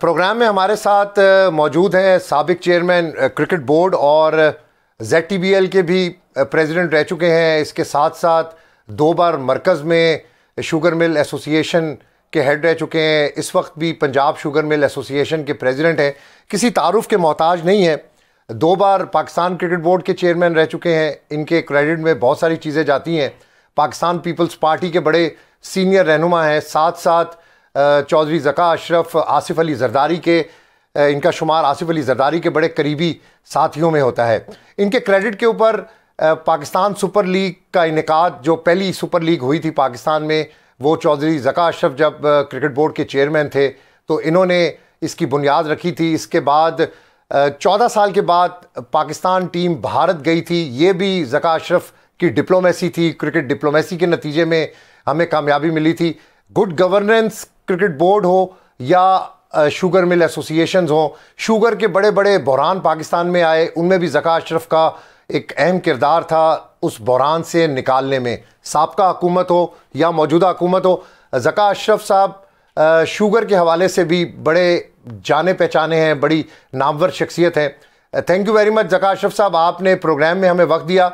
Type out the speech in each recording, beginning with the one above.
Programme में हमारे साथ मौजूद हैं साबिक चेयरमैन क्रिकेट बोर्ड और ZTBL के भी प्रेसिडेंट रह चुके हैं। इसके साथ साथ 2 बार मरकज़ में शुगर मिल एसोसिएशन के हेड रह चुके हैं। इस वक्त भी पंजाब शुगर मिल एसोसिएशन के प्रेसिडेंट हैं। किसी तारुफ के मोहताज नहीं है। 2 बार पाकिस्तान क्रिकेट बोर्ड के चेयरमैन रह चुके हैं। इनके क्रेडिट में बहुत सारी चीज़ें जाती हैं। पाकिस्तान पीपल्स पार्टी के बड़े सीनियर रहनुमा हैं। साथ साथ चौधरी ज़का अशरफ, आसिफ अली जरदारी के इनका शुमार आसिफ अली जरदारी के बड़े करीबी साथियों में होता है। इनके क्रेडिट के ऊपर पाकिस्तान सुपर लीग का इनेकाद, जो पहली सुपर लीग हुई थी पाकिस्तान में, वो चौधरी ज़का अशरफ जब क्रिकेट बोर्ड के चेयरमैन थे तो इन्होंने इसकी बुनियाद रखी थी। इसके बाद 14 साल के बाद पाकिस्तान टीम भारत गई थी। ये भी ज़का अशरफ की डिप्लोमेसी थी। क्रिकेट डिप्लोमेसी के नतीजे में हमें कामयाबी मिली थी। गुड गवर्नेंस क्रिकेट बोर्ड हो या शुगर मिल एसोसिएशंस हो, शुगर के बड़े बड़े बहरान पाकिस्तान में आए, उनमें भी ज़का अशरफ का एक अहम किरदार था उस बहरान से निकालने में। साबका हुकूमत हो या मौजूदा हुकूमत हो, ज़का अशरफ साहब शुगर के हवाले से भी बड़े जाने पहचाने हैं, बड़ी नामवर शख्सियत है। Thank you very much Zaka Ashraf साहब, आपने प्रोग्राम में हमें वक्त दिया।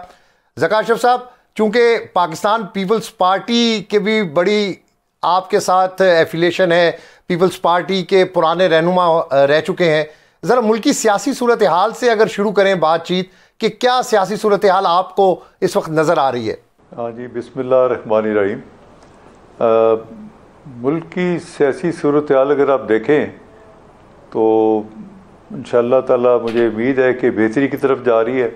ज़का अशरफ साहब, चूँकि पाकिस्तान पीपल्स पार्टी के भी बड़ी आपके साथ एफिलेशन है, पीपल्स पार्टी के पुराने रहनुमा रह चुके हैं, ज़रा मुल्की सियासी सूरत हाल से अगर शुरू करें बातचीत कि क्या सियासी सूरत हाल आपको इस वक्त नज़र आ रही है? हाँ जी, बिस्मिल्लाहिर्रहमानिर्रहीम। मुल्क की सियासी सूरत हाल अगर आप देखें तो इंशाअल्लाह ताला मुझे उम्मीद है कि बेहतरी की तरफ जा रही है।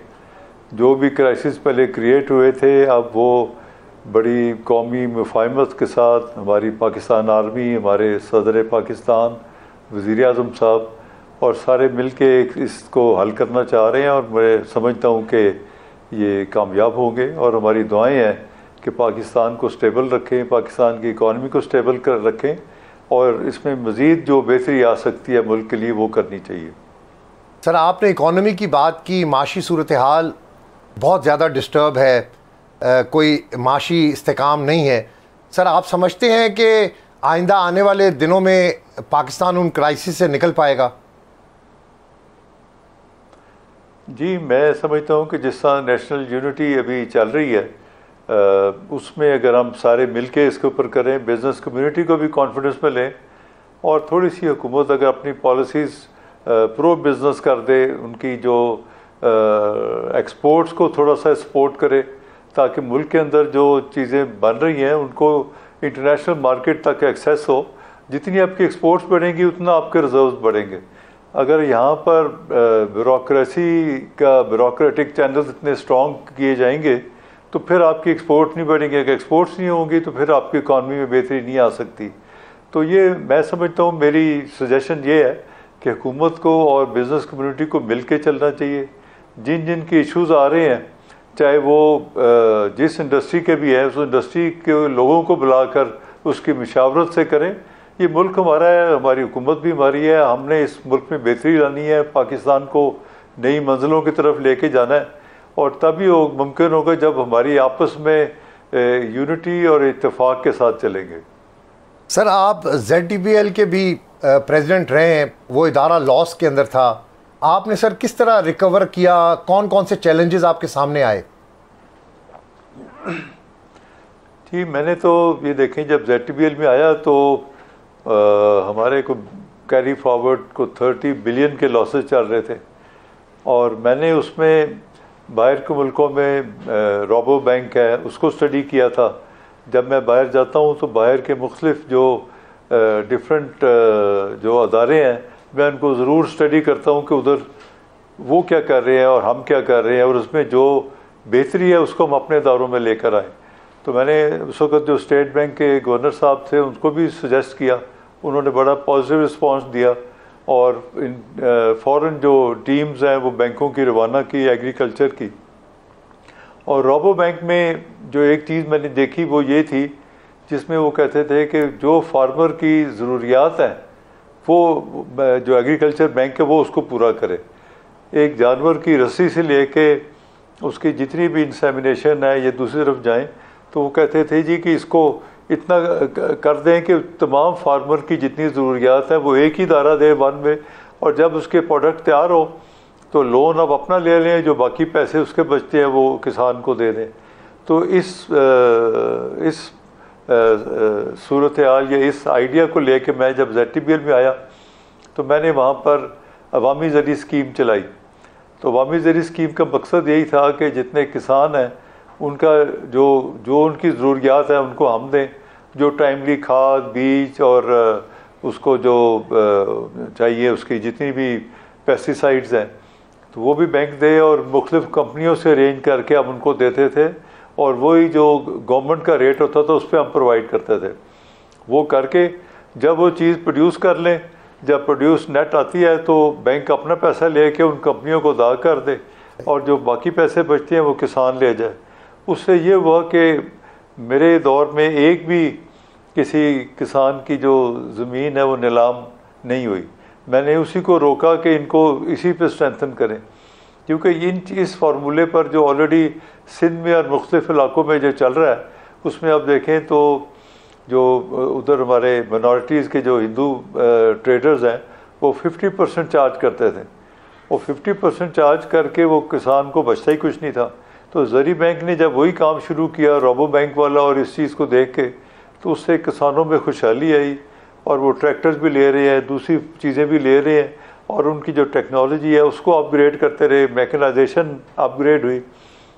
जो भी क्राइसिस पहले क्रिएट हुए थे, अब वो बड़ी कौमी मुफाहमत के साथ हमारी पाकिस्तान आर्मी, हमारे सदर पाकिस्तान, वज़ीर आज़म साहब और सारे मिल के इसको हल करना चाह रहे हैं और मैं समझता हूँ कि ये कामयाब होंगे। और हमारी दुआएं हैं कि पाकिस्तान को स्टेबल रखें, पाकिस्तान की इकॉनमी को स्टेबल कर रखें और इसमें मज़ीद जो बेहतरी आ सकती है मुल्क के लिए वो करनी चाहिए। सर, आपने इकॉनमी की बात की। माशी सूरत हाल बहुत ज़्यादा डिस्टर्ब है, कोई माशी इस्तेकाम नहीं है। सर, आप समझते हैं कि आइंदा आने वाले दिनों में पाकिस्तान उन क्राइसिस से निकल पाएगा? जी, मैं समझता हूँ कि जिस तरह नेशनल यूनिटी अभी चल रही है उसमें अगर हम सारे मिल के इसके ऊपर करें, बिज़नेस कम्युनिटी को भी कॉन्फिडेंस में लें और थोड़ी सी हुकूमत अगर अपनी पॉलिसीज़ प्रो बिज़नेस कर दे, उनकी जो एक्सपोर्ट्स को थोड़ा सा सपोर्ट करे ताकि मुल्क के अंदर जो चीज़ें बन रही हैं उनको इंटरनेशनल मार्केट तक एक्सेस हो। जितनी आपकी एक्सपोर्ट्स बढ़ेंगी उतना आपके रिजर्व्स बढ़ेंगे। अगर यहाँ पर ब्यूरोक्रेटिक चैनल्स इतने स्ट्रॉन्ग किए जाएंगे तो फिर आपकी एक्सपोर्ट नहीं बढ़ेंगे। अगर एक्सपोर्ट्स नहीं होंगी तो फिर आपकी इकॉनमी में बेहतरी नहीं आ सकती। तो ये मैं समझता हूँ, मेरी सजेशन ये है कि हुकूमत को और बिज़नेस कम्युनिटी को मिल के चलना चाहिए। जिन जिन के इशूज़ आ रहे हैं, चाहे वो जिस इंडस्ट्री के भी है, उस इंडस्ट्री के लोगों को बुलाकर उसकी मशावरत से करें। ये मुल्क हमारा है, हमारी हुकूमत भी हमारी है, हमने इस मुल्क में बेहतरी लानी है, पाकिस्तान को नई मंजिलों की तरफ लेके जाना है और तभी वो मुमकिन होगा जब हमारी आपस में यूनिटी और इत्तेफाक के साथ चलेंगे। सर, आप ZTBL के भी प्रेसिडेंट रहे हैं, वो इदारा लॉस के अंदर था। आपने सर किस तरह रिकवर किया? कौन कौन से चैलेंजेस आपके सामने आए? जी, मैंने तो ये देखें, जब ZTBL में आया तो हमारे को कैरी फॉरवर्ड को 30 बिलियन के लॉसेस चल रहे थे और मैंने उसमें बाहर के मुल्कों में रोबो बैंक है उसको स्टडी किया था। जब मैं बाहर जाता हूँ तो बाहर के मुख्तलिफ जो डिफरेंट जो अदारे हैं मैं उनको ज़रूर स्टडी करता हूँ कि उधर वो क्या कर रहे हैं और हम क्या कर रहे हैं और उसमें जो बेहतरी है उसको हम अपने इदारों में लेकर आएँ। तो मैंने उस वक्त जो स्टेट बैंक के गवर्नर साहब थे उनको भी सजेस्ट किया, उन्होंने बड़ा पॉजिटिव रिस्पांस दिया और फ़ौरन जो टीम्स हैं वो बैंकों की रवाना की एग्रीकल्चर की। और रोबो बैंक में जो एक चीज़ मैंने देखी वो ये थी जिसमें वो कहते थे कि जो फार्मर की ज़रूरियात हैं वो जो एग्रीकल्चर बैंक है वो उसको पूरा करे। एक जानवर की रस्सी से लेके उसकी जितनी भी इंसेमिनेशन है ये दूसरी तरफ जाएं तो वो कहते थे जी कि इसको इतना कर दें कि तमाम फार्मर की जितनी ज़रूरियात हैं वो एक ही इदारा दे वन में, और जब उसके प्रोडक्ट तैयार हो तो लोन अब अपना ले लें, जो बाकी पैसे उसके बचते हैं वो किसान को दे दें। तो इस सूरत हाल या इस आइडिया को लेके मैं जब ZTBL में आया तो मैंने वहाँ पर अवामी ज़री स्कीम चलाई। तो अवामी ज़री स्कीम का मकसद यही था कि जितने किसान हैं उनका जो उनकी ज़रूरियात है उनको हम दें, जो टाइमली खाद बीज और उसको जो चाहिए उसकी जितनी भी पेस्टिसाइड्स हैं तो वो भी बैंक दे, और मुख्तलिफ़ कंपनियों से अरेंज करके हम उनको देते थे, और वही जो गवर्नमेंट का रेट होता था उस पर हम प्रोवाइड करते थे। वो करके जब वो चीज़ प्रोड्यूस कर लें, जब प्रोड्यूस नेट आती है तो बैंक अपना पैसा लेके उन कंपनियों को अदा कर दे, और जो बाकी पैसे बचते हैं वो किसान ले जाए। उससे ये हुआ कि मेरे दौर में एक भी किसी किसान की जो ज़मीन है वो नीलाम नहीं हुई। मैंने उसी को रोका कि इनको इसी पे स्ट्रेंथन करें, क्योंकि इस फार्मूले पर जो ऑलरेडी सिंध में और मुख्तलिफ़ इलाकों में जो चल रहा है उसमें आप देखें तो जो उधर हमारे मिनॉरिटीज़ के जो हिंदू ट्रेडर्स हैं वो 50% चार्ज करते थे, वो 50% चार्ज करके वो किसान को बचता ही कुछ नहीं था। तो ज़री बैंक ने जब वही काम शुरू किया रोबो बैंक वाला, और इस चीज़ को देख के तो उससे किसानों में खुशहाली आई, और वो ट्रैक्टर्स भी ले रहे हैं, दूसरी चीज़ें भी ले रहे हैं, और उनकी जो टेक्नोलॉजी है उसको अपग्रेड करते रहे, मैकेनाइजेशन अपग्रेड हुई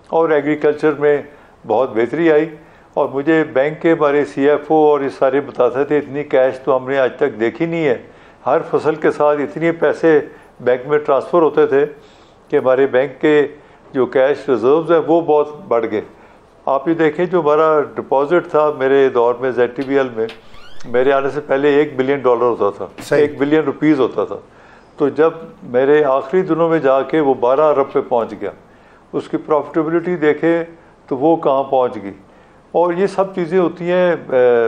और एग्रीकल्चर में बहुत बेहतरी आई। और मुझे बैंक के हमारे CFO और ये सारे बताते थे इतनी कैश तो हमने आज तक देखी नहीं है, हर फसल के साथ इतने पैसे बैंक में ट्रांसफ़र होते थे कि हमारे बैंक के जो कैश रिजर्व्स हैं वो बहुत बढ़ गए। आप ये देखें जो हमारा डिपॉजिट था मेरे दौर में ZTBL में, मेरे आने से पहले $1 बिलियन होता था, $1 बिलियन होता था। तो जब मेरे आखिरी दिनों में जाके वो 12 अरब पे पहुंच गया, उसकी प्रॉफिटेबिलिटी देखे तो वो कहाँ पहुंच गई। और ये सब चीज़ें होती हैं,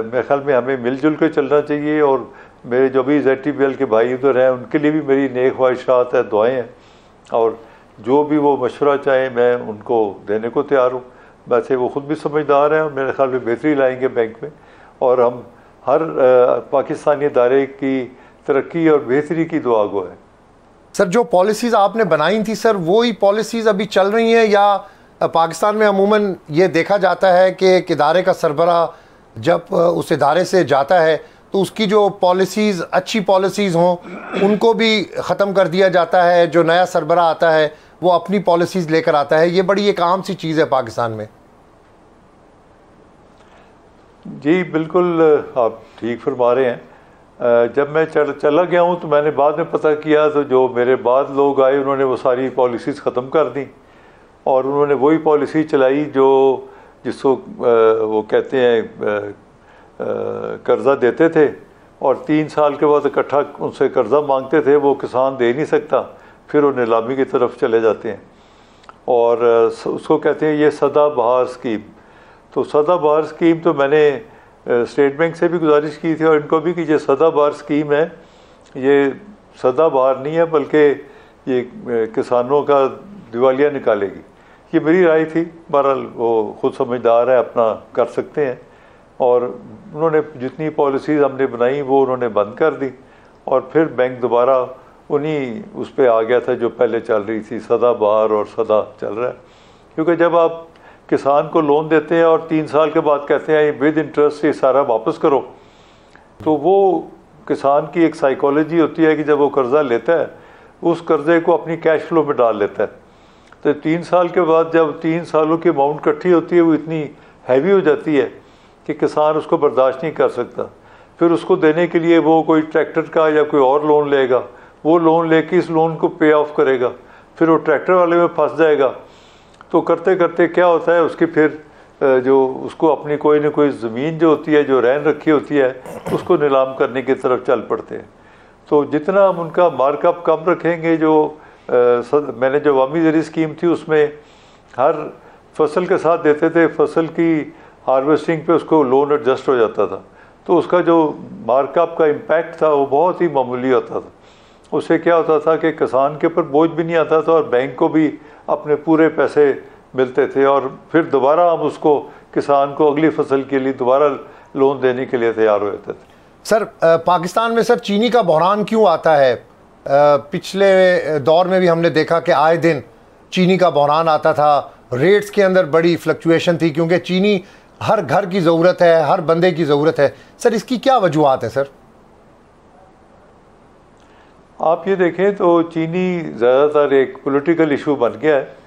मेरे ख्याल में हमें मिलजुल के चलना चाहिए। और मेरे जो भी ZTBL के भाई उधर हैं उनके लिए भी मेरी नेक ख्वाहिशात है, दुआएँ हैं, और जो भी वो मशवरा चाहें मैं उनको देने को तैयार हूँ। वैसे वो ख़ुद भी समझदार हैं और मेरे ख्याल में बेहतरी लाएंगे बैंक में, और हम हर पाकिस्तानी इदारे की तरक्की और बेहतरी की दुआ गो है। सर जो पॉलिसीज़ आपने बनाई थी सर वो ही पॉलिसीज़ अभी चल रही हैं, या पाकिस्तान में अमूमन ये देखा जाता है कि एक इदारे का सरबराह जब उस इदारे से जाता है तो उसकी जो पॉलिसीज़ अच्छी पॉलिसीज़ हों उनको भी ख़त्म कर दिया जाता है, जो नया सरबराह आता है वो अपनी पॉलिसीज़ लेकर आता है। ये बड़ी एक आम सी चीज़ है पाकिस्तान में। जी बिल्कुल, आप ठीक फरमा रहे हैं। जब मैं चला गया हूँ तो मैंने बाद में पता किया तो जो मेरे बाद लोग आए उन्होंने वो सारी पॉलिसीज़ ख़त्म कर दी, और उन्होंने वही पॉलिसी चलाई जो जिसको वो कहते हैं कर्ज़ा देते थे, और 3 साल के बाद इकट्ठा उनसे कर्ज़ा मांगते थे, वो किसान दे नहीं सकता, फिर वो नीलामी की तरफ चले जाते हैं, और उसको कहते हैं ये सदाबहार स्कीम। तो सदाबहार स्कीम तो मैंने स्टेट बैंक से भी गुजारिश की थी और इनको भी कि ये सदाबहार स्कीम है, ये सदाबहार नहीं है बल्कि ये किसानों का दिवालिया निकालेगी। ये मेरी राय थी, बहरहाल वो खुद समझदार है, अपना कर सकते हैं। और उन्होंने जितनी पॉलिसीज़ हमने बनाई वो उन्होंने बंद कर दी, और फिर बैंक दोबारा उन्हीं उस पर आ गया था जो पहले चल रही थी, सदाबहार और सदा चल रहा है। क्योंकि जब आप किसान को लोन देते हैं और 3 साल के बाद कहते हैं विद इंटरेस्ट ये सारा वापस करो, तो वो किसान की एक साइकोलॉजी होती है कि जब वो कर्ज़ा लेता है उस कर्ज़े को अपनी कैश फ्लो में डाल लेता है। तो 3 साल के बाद जब 3 सालों की अमाउंट इकट्ठी होती है वो इतनी हैवी हो जाती है कि किसान उसको बर्दाश्त नहीं कर सकता। फिर उसको देने के लिए वो कोई ट्रैक्टर का या कोई और लोन लेगा, वो लोन लेके इस लोन को पे ऑफ करेगा, फिर वो ट्रैक्टर वाले में फंस जाएगा। तो करते करते क्या होता है उसकी फिर जो उसको अपनी कोई ना कोई ज़मीन जो होती है जो रहन रखी होती है उसको नीलाम करने की तरफ चल पड़ते हैं। तो जितना हम उनका मार्कअप कम रखेंगे, जो मैंने जो अवामी ज़री स्कीम थी उसमें हर फसल के साथ देते थे, फसल की हार्वेस्टिंग पे उसको लोन एडजस्ट हो जाता था, तो उसका जो मार्कअप का इम्पैक्ट था वो बहुत ही मामूली होता था। उससे क्या होता था कि किसान के ऊपर बोझ भी नहीं आता था और बैंक को भी अपने पूरे पैसे मिलते थे, और फिर दोबारा हम उसको किसान को अगली फसल के लिए दोबारा लोन देने के लिए तैयार हो जाते थे। सर पाकिस्तान में सर चीनी का बहरान क्यों आता है? पिछले दौर में भी हमने देखा कि आए दिन चीनी का बहरान आता था, रेट्स के अंदर बड़ी फ्लक्चुएशन थी, क्योंकि चीनी हर घर की ज़रूरत है, हर बंदे की ज़रूरत है। सर इसकी क्या वजूहत है? सर आप ये देखें तो चीनी ज़्यादातर एक पॉलिटिकल इशू बन गया है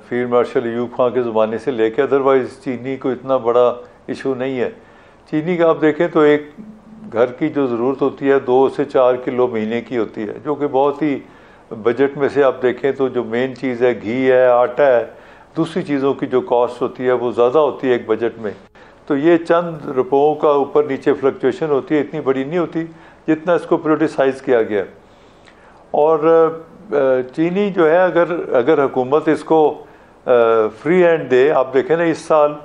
फील्ड मार्शल अयूब खां के ज़माने से लेकर, अदरवाइज़ चीनी को इतना बड़ा इशू नहीं है। चीनी का आप देखें तो एक घर की जो ज़रूरत होती है 2 से 4 किलो महीने की होती है, जो कि बहुत ही बजट में से आप देखें तो जो मेन चीज़ है घी है, आटा है, दूसरी चीज़ों की जो कॉस्ट होती है वो ज़्यादा होती है एक बजट में। तो ये चंद रुपयों का ऊपर नीचे फ्लक्चुएशन होती है, इतनी बड़ी नहीं होती जितना इसको प्रायोरिटाइज किया गया। और चीनी जो है अगर हुकूमत इसको फ्री हैंड दे, आप देखें ना इस साल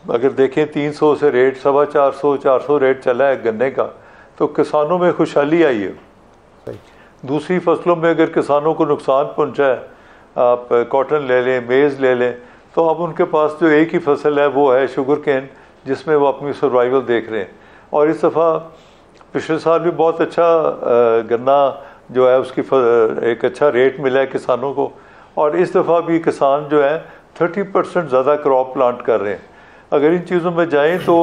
अगर देखें 300 से रेट 450 रेट चला है गन्ने का, तो किसानों में खुशहाली आई है। दूसरी फसलों में अगर किसानों को नुकसान पहुंचा है, आप कॉटन ले लें, मेज़ ले लें, तो अब उनके पास जो एक ही फसल है वो है शुगर केन, जिसमें वो अपनी सर्वाइवल देख रहे हैं। और इस दफ़ा पिछले साल भी बहुत अच्छा गन्ना जो है उसकी एक अच्छा रेट मिला है किसानों को, और इस दफ़ा भी किसान जो है 30% ज़्यादा क्रॉप प्लांट कर रहे हैं। अगर इन चीज़ों में जाएं तो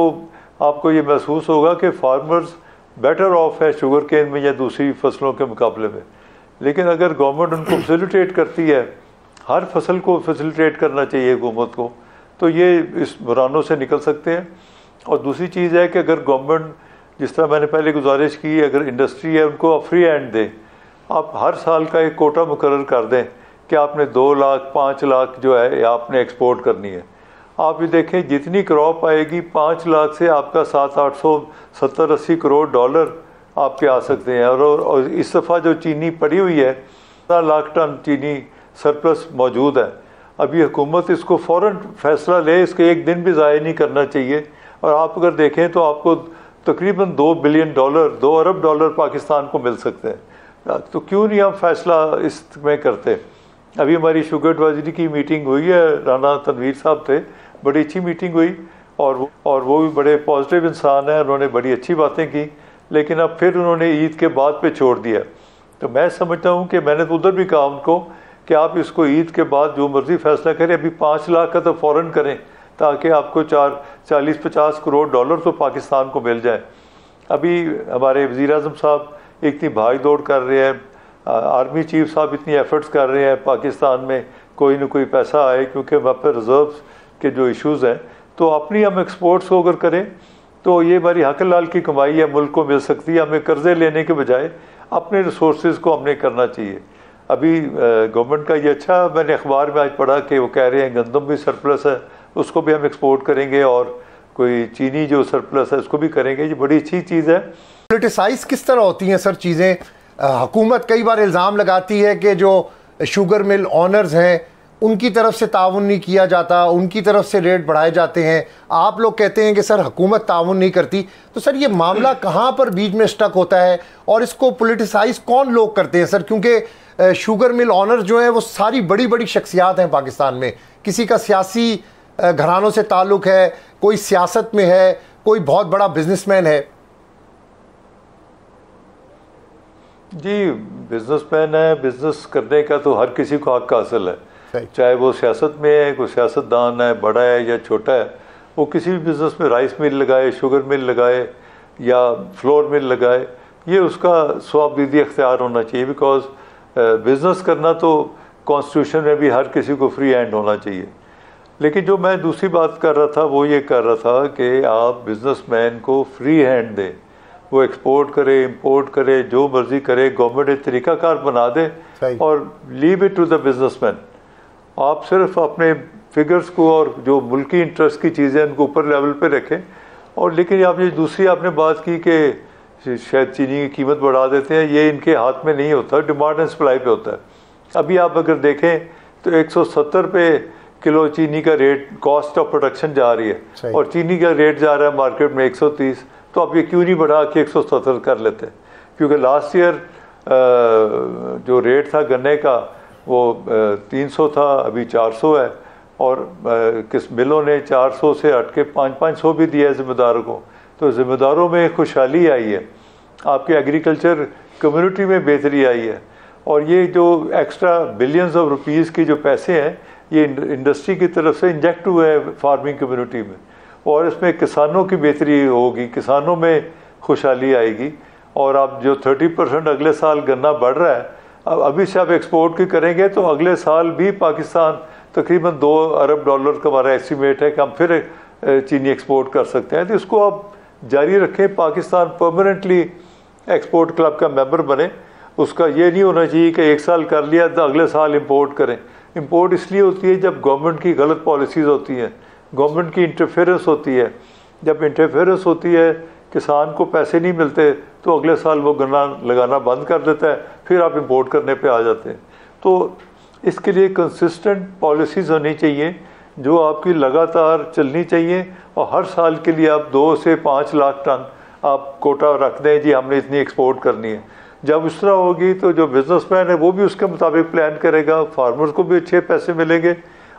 आपको ये महसूस होगा कि फार्मर्स बेटर ऑफ है शुगर केन में या दूसरी फसलों के मुकाबले में। लेकिन अगर गवर्नमेंट उनको फैसिलिटेट करती है, हर फसल को फैसिलिटेट करना चाहिए हुकूमत को, तो ये इस बुरानों से निकल सकते हैं। और दूसरी चीज़ है कि अगर गवर्नमेंट, जिस तरह मैंने पहले गुजारिश की, अगर इंडस्ट्री है उनको आप फ्री हैंड दें, आप हर साल का एक कोटा मुकर्रर कर दें कि आपने 2 लाख 5 लाख जो है आपने एक्सपोर्ट करनी है। आप ये देखें जितनी क्रॉप आएगी 5 लाख से आपका 700-870-80 करोड़ डॉलर आपके आ सकते हैं। और इस दफ़ा जो चीनी पड़ी हुई है 10 लाख टन चीनी सरप्लस मौजूद है। अभी हुकूमत इसको फ़ौरन फैसला ले, इसके एक दिन भी ज़ाया नहीं करना चाहिए। और आप अगर देखें तो आपको तकरीबन $2 बिलियन 2 अरब डॉलर पाकिस्तान को मिल सकते हैं। तो क्यों नहीं हम फैसला इसमें करते? अभी हमारी शुगर एडवाइजरी की मीटिंग हुई है, राना तनवीर साहब थे, बड़ी अच्छी मीटिंग हुई, और वो भी बड़े पॉजिटिव इंसान हैं, उन्होंने बड़ी अच्छी बातें की। लेकिन अब फिर उन्होंने ईद के बाद पे छोड़ दिया। तो मैं समझता हूँ कि मैंने तो उधर भी कहा उनको कि आप इसको ईद के बाद जो मर्ज़ी फैसला करें, अभी 5 लाख का तो फ़ौरन करें, ताकि आपको 40-50 करोड़ डॉलर तो पाकिस्तान को मिल जाए। अभी हमारे वज़ीर आज़म साहब इतनी भाग दौड़ कर रहे हैं, आर्मी चीफ साहब इतनी एफर्ट्स कर रहे हैं पाकिस्तान में कोई ना कोई पैसा आए, क्योंकि वहाँ पर रिजर्व्स के जो इश्यूज़ हैं। तो अपनी हम एक्सपोर्ट्स को अगर करें तो ये हमारी हक लाल की कमाई है, मुल्क को मिल सकती है। हमें कर्जे लेने के बजाय अपने रिसोर्सेज को हमने करना चाहिए। अभी गवर्नमेंट का ये अच्छा, मैंने अखबार में आज पढ़ा कि वो कह रहे हैं गंदम भी सरप्लस है, उसको भी हम एक्सपोर्ट करेंगे, और कोई चीनी जो सरप्लस है उसको भी करेंगे। ये बड़ी अच्छी चीज़ है। पॉलिटिसाइज किस तरह होती हैं सर चीज़ें? हुकूमत कई बार इल्ज़ाम लगाती है कि जो शुगर मिल ऑनर्स हैं उनकी तरफ से ताउन नहीं किया जाता, उनकी तरफ से रेट बढ़ाए जाते हैं। आप लोग कहते हैं कि सर हुकूमत ताउन नहीं करती। तो सर ये मामला कहाँ पर बीच में स्टक होता है, और इसको पॉलिटिसाइज कौन लोग करते हैं सर? क्योंकि शुगर मिल ऑनर जो हैं वो सारी बड़ी बड़ी शख्सियात हैं पाकिस्तान में। किसी का सियासी घरानों से ताल्लुक़ है, कोई सियासत में है, कोई बहुत बड़ा बिजनेसमैन है। जी, बिजनेसमैन है, बिजनेस करने का तो हर किसी को हक हासिल है, चाहे वो सियासत में है, कोई सियासतदान है, बड़ा है या छोटा है। वो किसी भी बिज़नेस में राइस मिल लगाए, शुगर मिल लगाए या फ्लोर मिल लगाए, ये उसका स्वाबदीदी इख्तियार होना चाहिए। बिकॉज बिज़नेस करना तो कॉन्स्टिट्यूशन में भी हर किसी को फ्री हैंड होना चाहिए। लेकिन जो मैं दूसरी बात कर रहा था वो ये कर रहा था कि आप बिजनेसमैन को फ्री हैंड दें, वो एक्सपोर्ट करे, इंपोर्ट करे, जो मर्जी करे, गवर्नमेंट एक तरीकाकार बना दे और leave it to the businessman. आप सिर्फ अपने फिगर्स को और जो मुल्की इंटरेस्ट की चीज़ें उनको ऊपर लेवल पे रखें। और लेकिन आप ये दूसरी आपने बात की कि शायद चीनी की कीमत बढ़ा देते हैं, ये इनके हाथ में नहीं होता, डिमांड एंड सप्लाई पे होता है। अभी आप अगर देखें तो 170 पे किलो चीनी का रेट कॉस्ट ऑफ प्रोडक्शन जा रही है, और चीनी का रेट जा रहा है मार्केट में 130। तो आप ये क्यों नहीं बढ़ा के 170 कर लेते? क्योंकि लास्ट ईयर जो रेट था गन्ने का वो 300 था, अभी 400 है। और किस मिलों ने 400 से हट के 500 भी दिया है ज़िम्मेदारों को, तो ज़िम्मेदारों में खुशहाली आई है, आपकी एग्रीकल्चर कम्युनिटी में बेहतरी आई है। और ये जो एक्स्ट्रा बिलियंस ऑफ रुपीज़ की जो पैसे हैं ये इंडस्ट्री की तरफ से इंजेक्ट हुए हैं फार्मिंग कम्युनिटी में, और इसमें किसानों की बेहतरी होगी, किसानों में खुशहाली आएगी। और आप जो 30% अगले साल गन्ना बढ़ रहा है, अब अभी से आप एक्सपोर्ट की करेंगे तो अगले साल भी पाकिस्तान तकरीबन $2 अरब का हमारा एस्टीमेट है कि हम फिर चीनी एक्सपोर्ट कर सकते हैं। तो इसको आप जारी रखें, पाकिस्तान परमानेंटली एक्सपोर्ट क्लब का मेंबर बने। उसका ये नहीं होना चाहिए कि एक साल कर लिया तो अगले साल इंपोर्ट करें। इंपोर्ट इसलिए होती है जब गवर्नमेंट की गलत पॉलिसीज़ होती हैं, गवर्नमेंट की इंटरफेरेंस होती है। जब इंटरफेरेंस होती है, किसान को पैसे नहीं मिलते, तो अगले साल वो गन्ना लगाना बंद कर देता है, फिर आप इंपोर्ट करने पे आ जाते हैं। तो इसके लिए कंसिस्टेंट पॉलिसीज़ होनी चाहिए जो आपकी लगातार चलनी चाहिए, और हर साल के लिए आप 2 से 5 लाख टन आप कोटा रख दें, जी हमने इतनी एक्सपोर्ट करनी है। जब इस तरह होगी तो जो बिजनेसमैन है वो भी उसके मुताबिक प्लान करेगा, फार्मर्स को भी अच्छे पैसे मिलेंगे,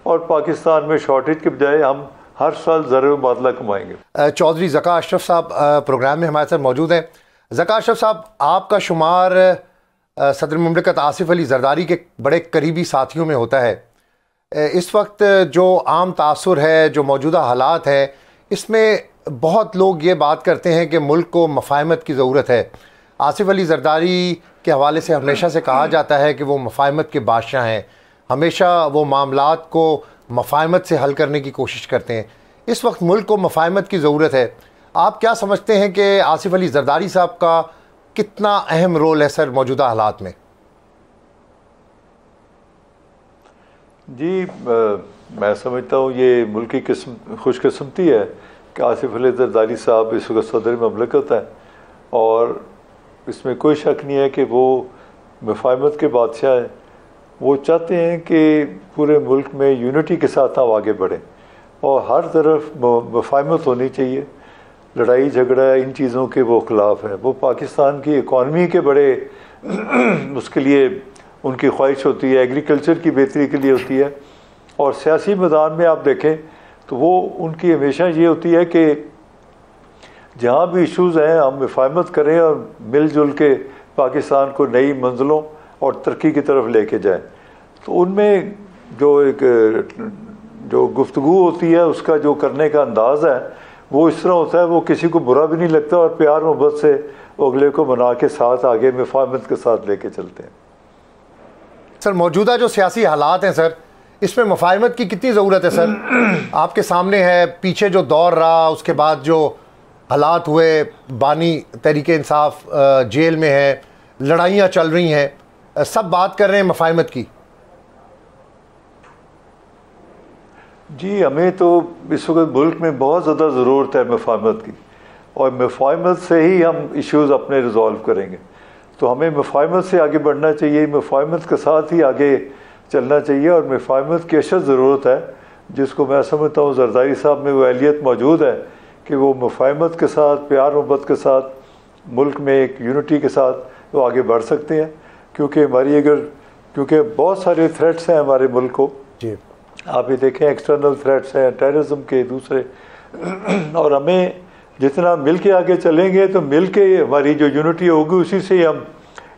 और पाकिस्तान में शॉर्टेज के बजाय हम हर साल ज़रूर मुबादला कमाएंगे। चौधरी ज़का अशरफ साहब प्रोग्राम में हमारे साथ मौजूद हैं। ज़का अशरफ साहब, आपका शुमार सदर मुमलिकत आसिफ अली जरदारी के बड़े करीबी साथियों में होता है। इस वक्त जो आम तासुर है, जो मौजूदा हालात है, इसमें बहुत लोग ये बात करते हैं कि मुल्क को मफाहमत की ज़रूरत है। आसिफ अली जरदारी के हवाले से हमेशा से कहा जाता है कि वो मफाहमत के बादशाह हैं, हमेशा वो मामलात को मफाहमत से हल करने की कोशिश करते हैं। इस वक्त मुल्क को मफाहमत की ज़रूरत है। आप क्या समझते हैं कि आसिफ अली जरदारी साहब का कितना अहम रोल है सर मौजूदा हालात में? जी मैं समझता हूँ ये मुल्क की खुशकिस्मती है कि आसिफ अली जरदारी साहब इस वक्त सदर मुमलिकत हैं, और इसमें कोई शक नहीं है कि वो मफाहमत के बादशाह हैं। वो चाहते हैं कि पूरे मुल्क में यूनिटी के साथ हम आगे बढ़ें, और हर तरफ मफाहमत होनी चाहिए। लड़ाई झगड़ा इन चीज़ों के वो ख़िलाफ़ है। वो पाकिस्तान की इकॉनमी के बड़े उसके लिए उनकी ख्वाहिश होती है, एग्रीकल्चर की बेहतरी के लिए होती है। और सियासी मैदान में आप देखें तो वो उनकी हमेशा ये होती है कि जहाँ भी इश्यूज़ हैं हम मफाहमत करें और मिलजुल के पाकिस्तान को नई मंजिलों और तरक्की की तरफ लेके जाएं। तो उनमें जो गुफ्तगू होती है, उसका जो करने का अंदाज़ है वो इस तरह होता है, वो किसी को बुरा भी नहीं लगता, और प्यार मोहब्बत से अगले को मना के साथ आगे मफाहमत के साथ लेके चलते हैं। सर मौजूदा जो सियासी हालात हैं सर, इसमें मफाहमत की कितनी ज़रूरत है सर? आपके सामने है पीछे जो दौर रहा, उसके बाद जो हालात हुए, बानी तहरीक इंसाफ जेल में है, लड़ाइयाँ चल रही हैं, सब बात कर रहे हैं मफाहमत की। जी हमें तो इस वक्त मुल्क में बहुत ज़्यादा ज़रूरत है मफाहमत की, और मफाहमत से ही हम इश्यूज़ अपने रिजॉल्व करेंगे। तो हमें मफाहमत से आगे बढ़ना चाहिए, मफाहमत के साथ ही आगे चलना चाहिए, और मफाहमत की अशद ज़रूरत है, जिसको मैं समझता हूँ जरदारी साहब में वो अहलियत मौजूद है कि वो मफाहमत के साथ, प्यार मोहब्बत के साथ, मुल्क में एक यूनिटी के साथ वो आगे बढ़ सकते हैं। क्योंकि बहुत सारे थ्रेट्स हैं हमारे मुल्क को जी, आप ये देखें, एक्सटर्नल थ्रेट्स हैं, टेररिज्म के दूसरे, और हमें जितना मिल के आगे चलेंगे तो मिल के हमारी जो यूनिटी होगी उसी से हम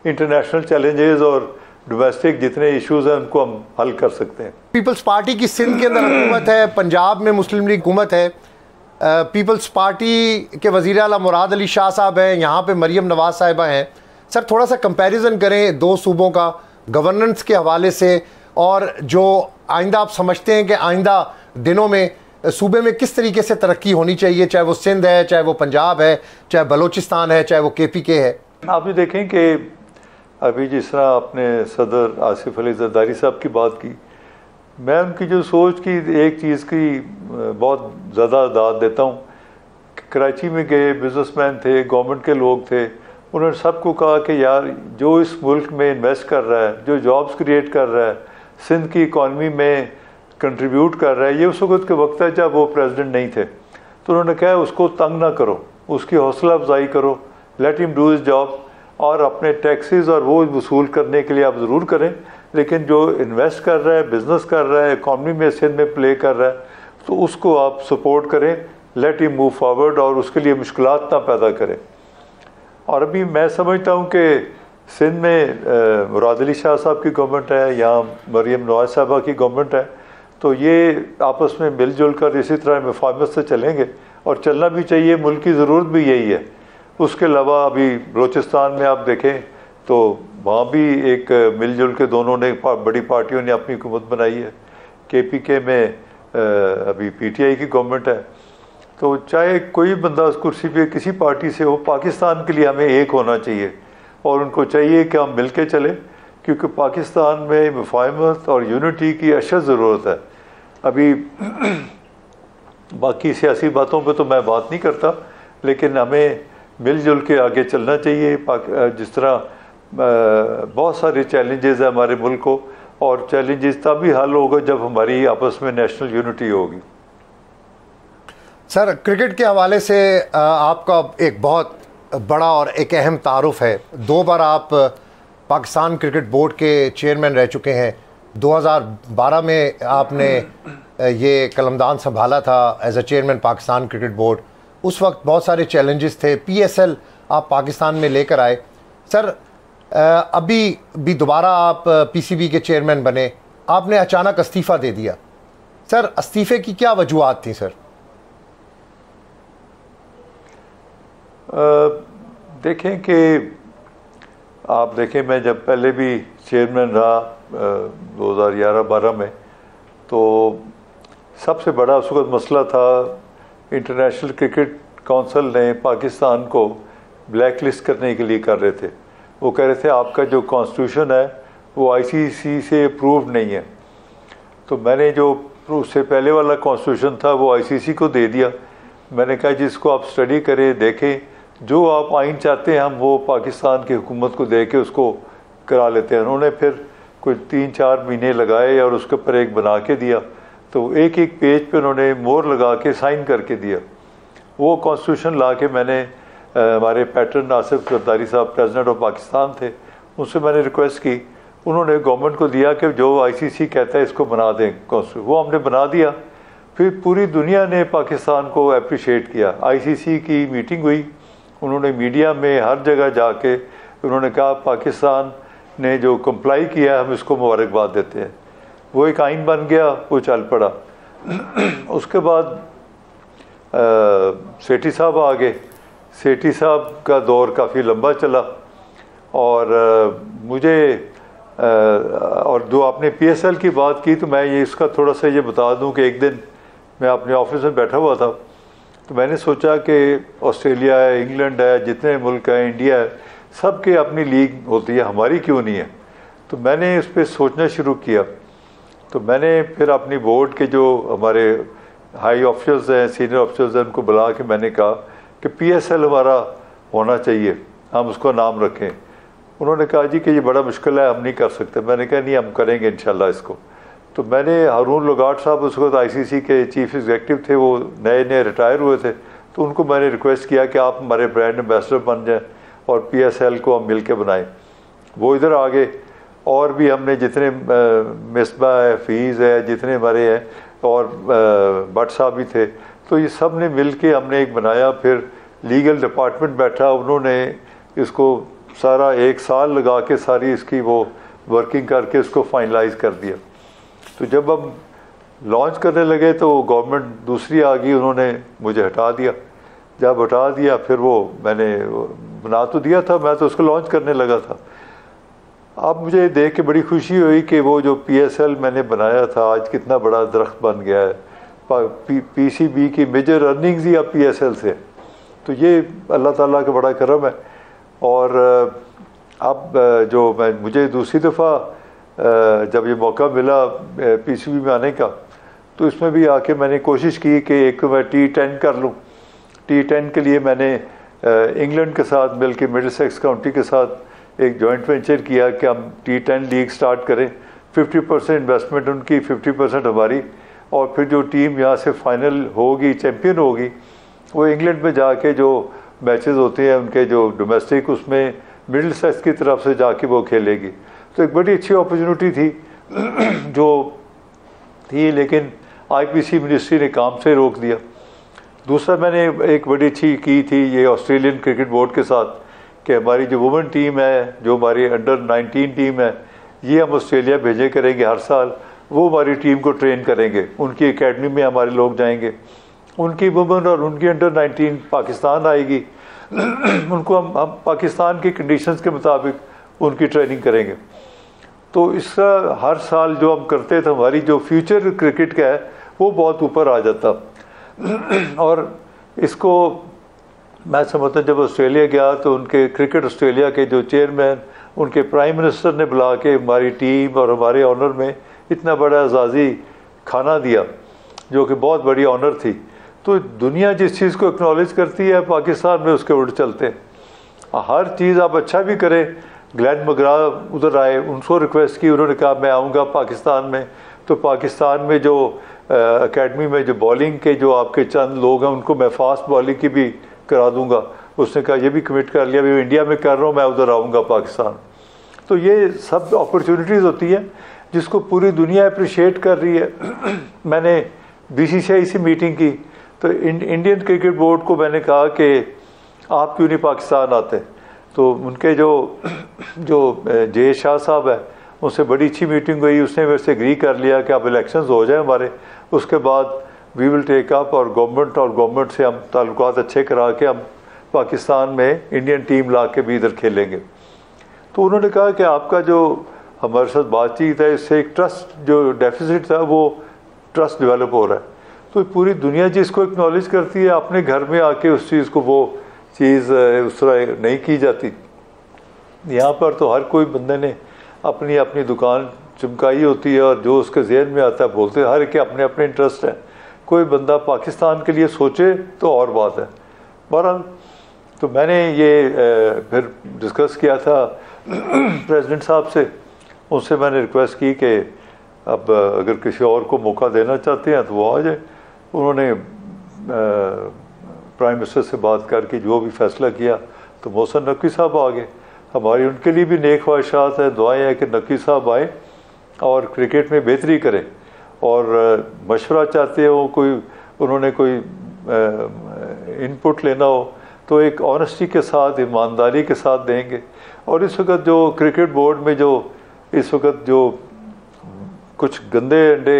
इंटरनेशनल चैलेंजेस और डोमेस्टिक जितने इश्यूज़ हैं उनको हम हल कर सकते हैं। पीपल्स पार्टी की सिंध के अंदर हुकूमत है, पंजाब में मुस्लिम लीग हुकूमत है, पीपल्स पार्टी के वज़ीर आला मुराद अली शाह साहब हैं, यहाँ पे मरियम नवाज़ साहिबा हैं। सर थोड़ा सा कंपैरिजन करें दो सूबों का गवर्नेंस के हवाले से, और जो आइंदा आप समझते हैं कि आइंदा दिनों में सूबे में किस तरीके से तरक्की होनी चाहिए, चाहे वो सिंध है, चाहे वो पंजाब है, चाहे बलोचिस्तान है, चाहे वो KPK है। आप ये देखें कि अभी जिस तरह आपने सदर आसिफ अली जरदारी साहब की बात की, मैं उनकी जो सोच की एक चीज़ की बहुत ज़्यादा दाद देता हूँ। कराची में गए, बिजनेसमैन थे, गवर्नमेंट के लोग थे, उन्होंने सबको कहा कि यार जो इस मुल्क में इन्वेस्ट कर रहा है, जो जॉब्स क्रिएट कर रहा है, सिंध की इकॉनमी में कंट्रीब्यूट कर रहा है, ये उस वक्त के वक्त है जब वो प्रेसिडेंट नहीं थे। तो उन्होंने कहा उसको तंग ना करो, उसकी हौसला अफजाई करो, let him do his job, और अपने टैक्सेस और वो वसूल करने के लिए आप ज़रूर करें, लेकिन जो इन्वेस्ट कर रहा है, बिजनेस कर रहा है, इकॉनमी में सिंध में प्ले कर रहा है, तो उसको आप सपोर्ट करें, लेट हिम मूव फॉरवर्ड, और उसके लिए मुश्किलात ना पैदा करें। और अभी मैं समझता हूँ कि सिंध में मुराद अली शाह साहब की गवर्नमेंट है, यहाँ मरीम नवाज साहबा की गवर्नमेंट है, तो ये आपस में मिलजुल कर इसी तरह मफाहमत से चलेंगे, और चलना भी चाहिए, मुल्क की ज़रूरत भी यही है। उसके अलावा अभी बलोचिस्तान में आप देखें तो वहाँ भी एक मिलजुल के दोनों ने बड़ी पार्टियों ने अपनी हुकूमत बनाई है। KPK में अभी PTI की गवर्नमेंट है। तो चाहे कोई बंदा उस कुर्सी पे किसी पार्टी से हो, पाकिस्तान के लिए हमें एक होना चाहिए, और उनको चाहिए कि हम मिल के चलें, क्योंकि पाकिस्तान में मुफाहमत और यूनिटी की अशद ज़रूरत है। अभी बाकी सियासी बातों पे तो मैं बात नहीं करता, लेकिन हमें मिलजुल के आगे चलना चाहिए। जिस तरह बहुत सारे चैलेंजेस हैं हमारे मुल्क को, और चैलेंजेस तभी हल होगा जब हमारी आपस में नेशनल यूनिटी होगी। सर, क्रिकेट के हवाले से आपका एक बहुत बड़ा और एक अहम तारुफ है। 2 बार आप पाकिस्तान क्रिकेट बोर्ड के चेयरमैन रह चुके हैं। 2012 में आपने ये कलमदान संभाला था as a chairman Pakistan cricket board. उस वक्त बहुत सारे चैलेंजेस थे। PSL आप पाकिस्तान में लेकर आए। सर, अभी भी दोबारा आप PCB के चेयरमैन बने, आपने अचानक इस्तीफ़ा दे दिया। सर, इस्तीफ़े की क्या वजूहात थी सर? देखें कि आप देखें, मैं जब पहले भी चेयरमैन रहा 2011-12 में, तो सबसे बड़ा उस वक्त मसला था, इंटरनेशनल क्रिकेट काउंसिल ने पाकिस्तान को ब्लैक लिस्ट करने के लिए कर रहे थे। वो कह रहे थे आपका जो कॉन्स्टिट्यूशन है वो ICC से अप्रूव नहीं है। तो मैंने जो उससे पहले वाला कॉन्स्टिट्यूशन था वो ICC को दे दिया। मैंने कहा जिसको आप स्टडी करें, देखें, जो आप आइन चाहते हैं हम वो पाकिस्तान की हुकूमत को दे के उसको करा लेते हैं। उन्होंने फिर कुछ 3-4 महीने लगाए और उसके ऊपर एक बना के दिया। तो एक एक पेज पे उन्होंने मोहर लगा के साइन करके दिया। वो कॉन्स्टिट्यूशन ला के मैंने हमारे पैटर्न आसिफ जरदारी साहब प्रेसिडेंट ऑफ पाकिस्तान थे, उनसे मैंने रिक्वेस्ट की। उन्होंने गवर्नमेंट को दिया कि जो ICC कहता है इसको बना दें कॉन्स्टिट्यूशन। वो हमने बना दिया। फिर पूरी दुनिया ने पाकिस्तान को अप्रिशिएट किया। ICC की मीटिंग हुई, उन्होंने मीडिया में हर जगह जाके उन्होंने कहा पाकिस्तान ने जो कंप्लाई किया हम इसको मुबारकबाद देते हैं। वो एक आइन बन गया, वो चल पड़ा। उसके बाद सेठी साहब आ गए। सेठी साहब का दौर काफ़ी लंबा चला, और मुझे और जो आपने PSL की बात की, तो मैं ये इसका थोड़ा सा ये बता दूं कि एक दिन मैं अपने ऑफिस में बैठा हुआ था, तो मैंने सोचा कि ऑस्ट्रेलिया है, इंग्लैंड है, जितने मुल्क हैं, इंडिया है, सब के अपनी लीग होती है, हमारी क्यों नहीं है। तो मैंने इस पर सोचना शुरू किया। तो मैंने फिर अपनी बोर्ड के जो हमारे हाई ऑफिसर्स हैं, सीनियर ऑफिसर्स हैं, उनको बुला के मैंने कहा कि PSL हमारा होना चाहिए, हम उसको नाम रखें। उन्होंने कहा जी कि ये बड़ा मुश्किल है, हम नहीं कर सकते। मैंने कहा नहीं, हम करेंगे इंशाल्लाह इसको। तो मैंने हारून लगाट साहब उस वक्त ICC के चीफ एग्जीक्यूटिव थे, वो नए नए रिटायर हुए थे, तो उनको मैंने रिक्वेस्ट किया कि आप हमारे ब्रांड एम्बेसडर बन जाएं और PSL को हम मिल के बनाएँ। वो इधर आ गए, और भी हमने जितने मिसबा है, फीस है, जितने हमारे हैं, और भट्ट साहब भी थे, तो ये सब ने मिल के हमने एक बनाया। फिर लीगल डिपार्टमेंट बैठा, उन्होंने इसको सारा 1 साल लगा के सारी इसकी वो वर्किंग करके इसको फाइनलाइज कर दिया। तो जब हम लॉन्च करने लगे तो गवर्नमेंट दूसरी आ गई, उन्होंने मुझे हटा दिया। जब हटा दिया फिर वो मैंने बना तो दिया था, मैं तो उसको लॉन्च करने लगा था। अब मुझे देख के बड़ी खुशी हुई कि वो जो PSL मैंने बनाया था आज कितना बड़ा दरख्त बन गया है। PCB की मेजर अर्निंग्स ही अब PSL से, तो ये अल्लाह ताला का बड़ा करम है। और अब जो मुझे दूसरी दफ़ा जब ये मौका मिला PCB में आने का, तो इसमें भी आके मैंने कोशिश की कि एक मैं T10 कर लूँ। T10 के लिए मैंने इंग्लैंड के साथ मिलकर मिडिलसेक्स काउंटी के साथ एक जॉइंट वेंचर किया कि हम T10 लीग स्टार्ट करें। 50% इन्वेस्टमेंट उनकी, 50% हमारी, और फिर जो टीम यहाँ से फाइनल होगी, चैम्पियन होगी, वो इंग्लैंड में जाके जो मैचेस होते हैं उनके जो डोमेस्टिक, उसमें मिडिलसेक्स की तरफ से जाके वो खेलेगी। तो एक बड़ी अच्छी अपॉर्चुनिटी थी जो थी, लेकिन आईपीसी मिनिस्ट्री ने काम से रोक दिया। दूसरा मैंने एक बड़ी अच्छी की थी ये ऑस्ट्रेलियन क्रिकेट बोर्ड के साथ कि हमारी जो वुमेन टीम है, जो हमारी अंडर 19 टीम है, ये हम ऑस्ट्रेलिया भेजे करेंगे हर साल। वो हमारी टीम को ट्रेन करेंगे, उनकी एकेडमी में हमारे लोग जाएंगे, उनकी वुमेन और उनकी अंडर 19 पाकिस्तान आएगी उनको हम पाकिस्तान की कंडीशंस के मुताबिक उनकी ट्रेनिंग करेंगे। तो इसका हर साल जो हम करते थे, हमारी जो फ्यूचर क्रिकेट का है वो बहुत ऊपर आ जाता। और इसको मैं समझता जब ऑस्ट्रेलिया गया तो उनके क्रिकेट ऑस्ट्रेलिया के जो चेयरमैन, उनके प्राइम मिनिस्टर ने बुला के हमारी टीम और हमारे ऑनर में इतना बड़ा एजाज़ी खाना दिया, जो कि बहुत बड़ी ऑनर थी। तो दुनिया जिस चीज़ को एक्नॉलेज करती है, पाकिस्तान में उसके उल्ट चलते हैं। हर चीज़ आप अच्छा भी करें। ग्लैन मगरा उधर आए, उनको रिक्वेस्ट की, उन्होंने कहा मैं आऊँगा पाकिस्तान में। तो पाकिस्तान में जो एकेडमी में जो बॉलिंग के जो आपके चंद लोग हैं, उनको मैं फास्ट बॉलिंग की भी करा दूंगा। उसने कहा ये भी कमिट कर लिया, मैं इंडिया में कर रहा हूँ, मैं उधर आऊँगा पाकिस्तान। तो ये सब अपॉर्चुनिटीज़ होती है जिसको पूरी दुनिया अप्रिशिएट कर रही है। मैंने बीसीसीआई से मीटिंग की तो इंडियन क्रिकेट बोर्ड को मैंने कहा कि आप क्यों नहीं पाकिस्तान आते। तो उनके जो जे शाह साहब है, उनसे बड़ी अच्छी मीटिंग हुई। उसने मेरे से एग्री कर लिया कि अब इलेक्शंस हो जाए हमारे, उसके बाद वी विल टेक अप और गवर्नमेंट से हम ताल्लुकात अच्छे करा के हम पाकिस्तान में इंडियन टीम ला के भी इधर खेलेंगे। तो उन्होंने कहा कि आपका जो हमारे साथ बातचीत है, इससे एक ट्रस्ट जो डेफिसिट था वो ट्रस्ट डेवलप हो रहा है। तो पूरी दुनिया जिसको एक्नॉलेज करती है, अपने घर में आके उस चीज़ को वो चीज़ उस तरह नहीं की जाती। यहाँ पर तो हर कोई बंदे ने अपनी अपनी दुकान चमकाई होती है और जो उसके जहन में आता है बोलते हैं। हर के अपने अपने इंटरेस्ट हैं। कोई बंदा पाकिस्तान के लिए सोचे तो और बात है। बहरहाल तो मैंने ये फिर डिस्कस किया था प्रेसिडेंट साहब से। उनसे मैंने रिक्वेस्ट की कि अब अगर किसी और को मौका देना चाहते हैं तो वो आ जाए। उन्होंने प्राइम मिनिस्टर से बात करके जो भी फैसला किया तो मोहसिन नकवी साहब आ गए। हमारी उनके लिए भी नेक ख्वाहिशात है, दुआएं हैं कि नकवी साहब आए और क्रिकेट में बेहतरी करें। और मशवरा चाहते हो, कोई उन्होंने कोई इनपुट लेना हो तो एक ऑनेस्टी के साथ, ईमानदारी के साथ देंगे। और इस वक्त जो क्रिकेट बोर्ड में जो इस वक्त जो कुछ गंदे अंडे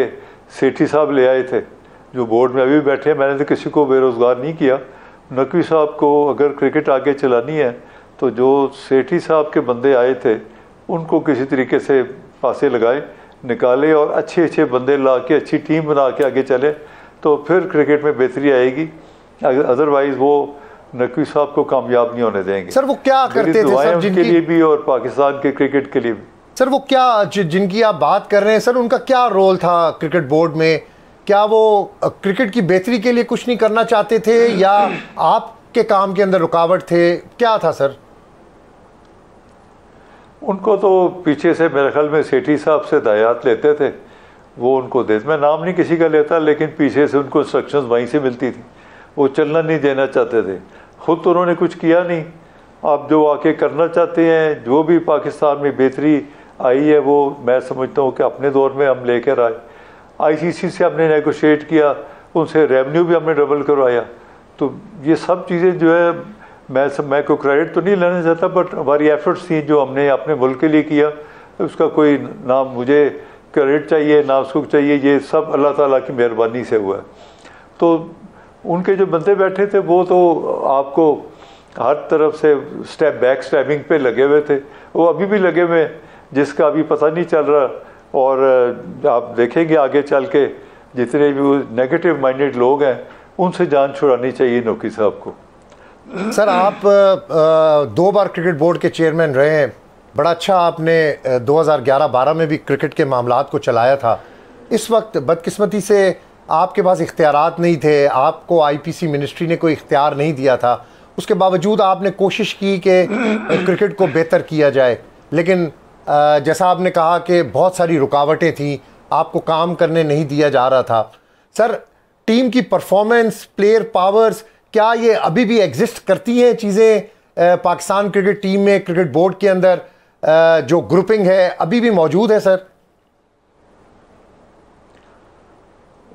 सेठी साहब ले आए थे, जो बोर्ड में अभी बैठे हैं, मैंने तो किसी को बेरोज़गार नहीं किया। नकवी साहब को अगर क्रिकेट आगे चलानी है तो जो सेठी साहब के बंदे आए थे उनको किसी तरीके से फांसे लगाए, निकाले और अच्छे अच्छे बंदे ला के अच्छी टीम बना के आगे चले तो फिर क्रिकेट में बेहतरी आएगी। अदरवाइज़ वो नकवी साहब को कामयाब नहीं होने देंगे। सर वो क्या करते थे सर, उनके लिए भी और पाकिस्तान के क्रिकेट के लिए भी। सर वो क्या जिनकी आप बात कर रहे हैं सर, उनका क्या रोल था क्रिकेट बोर्ड में? क्या वो क्रिकेट की बेहतरी के लिए कुछ नहीं करना चाहते थे या आपके काम के अंदर रुकावट थे? क्या था सर? उनको तो पीछे से मेरे ख्याल में सेठी साहब से हिदायत लेते थे, वो उनको देते। मैं नाम नहीं किसी का लेता, लेकिन पीछे से उनको इंस्ट्रक्शंस वहीं से मिलती थी। वो चलना नहीं देना चाहते थे। खुद तो उन्होंने कुछ किया नहीं। आप जो आके करना चाहते हैं, जो भी पाकिस्तान में बेहतरी आई है वो मैं समझता हूँ कि अपने दौर में हम लेकर आए। आईसीसी से हमने नेगोशिएट किया, उनसे रेवेन्यू भी हमने डबल करवाया। तो ये सब चीज़ें जो है मैं कोई क्रेडिट तो नहीं लेना चाहता, बट हमारी एफर्ट्स थी जो हमने अपने मुल्क के लिए किया। उसका कोई ना मुझे क्रेडिट चाहिए ना उसको चाहिए, ये सब अल्लाह ताला की मेहरबानी से हुआ है। तो उनके जो बंदे बैठे थे वो तो आपको हर तरफ से स्टैबिंग पे लगे हुए थे। वो अभी भी लगे हुए हैं, जिसका अभी पता नहीं चल रहा। और आप देखेंगे आगे चल के जितने भी नेगेटिव माइंडेड लोग हैं उनसे जान छुड़ानी चाहिए नकवी साहब को। सर आप 2 बार क्रिकेट बोर्ड के चेयरमैन रहे हैं। बड़ा अच्छा आपने 2011-12 में भी क्रिकेट के मामलात को चलाया था। इस वक्त बदकिस्मती से आपके पास इख्तियारात नहीं थे, आपको आईपीसी मिनिस्ट्री ने कोई इख्तियार नहीं दिया था। उसके बावजूद आपने कोशिश की कि क्रिकेट को बेहतर किया जाए, लेकिन जैसा आपने कहा कि बहुत सारी रुकावटें थीं, आपको काम करने नहीं दिया जा रहा था। सर टीम की परफॉर्मेंस, प्लेयर पावर्स, क्या ये अभी भी एग्जिस्ट करती हैं चीज़ें पाकिस्तान क्रिकेट टीम में, क्रिकेट बोर्ड के अंदर? जो ग्रुपिंग है अभी भी मौजूद है सर?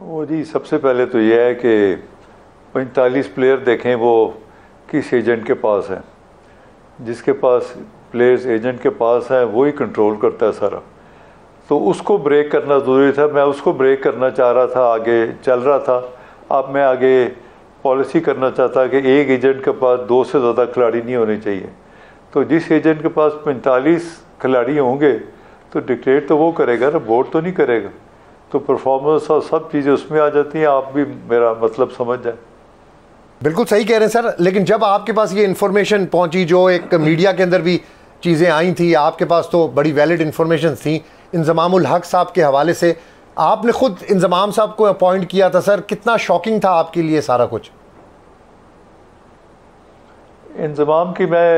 वो जी सबसे पहले तो यह है कि 45 प्लेयर देखें वो किस एजेंट के पास है, जिसके पास प्लेयर्स एजेंट के पास है वही कंट्रोल करता है सारा। तो उसको ब्रेक करना ज़रूरी था, मैं उसको ब्रेक करना चाह रहा था, आगे चल रहा था। अब मैं आगे पॉलिसी करना चाहता कि एक एजेंट के पास 2 से ज़्यादा खिलाड़ी नहीं होने चाहिए। तो जिस एजेंट के पास 45 खिलाड़ी होंगे तो डिक्टेट तो वो करेगा ना, बोर्ड तो नहीं करेगा। तो परफॉर्मेंस और सब चीज़ें उसमें आ जाती हैं। आप भी मेरा मतलब समझ जाए। बिल्कुल सही कह रहे हैं सर, लेकिन जब आपके पास ये इन्फॉर्मेशन पहुंची, जो एक मीडिया के अंदर भी चीज़ें आई थी, आपके पास तो बड़ी वैलिड इन्फॉर्मेशन थी इंजमामुल हक साहब के हवाले से, आपने खुद इंजमाम साहब को अपॉइंट किया था सर, कितना शॉकिंग था आपके लिए सारा कुछ? इंजमाम की मैं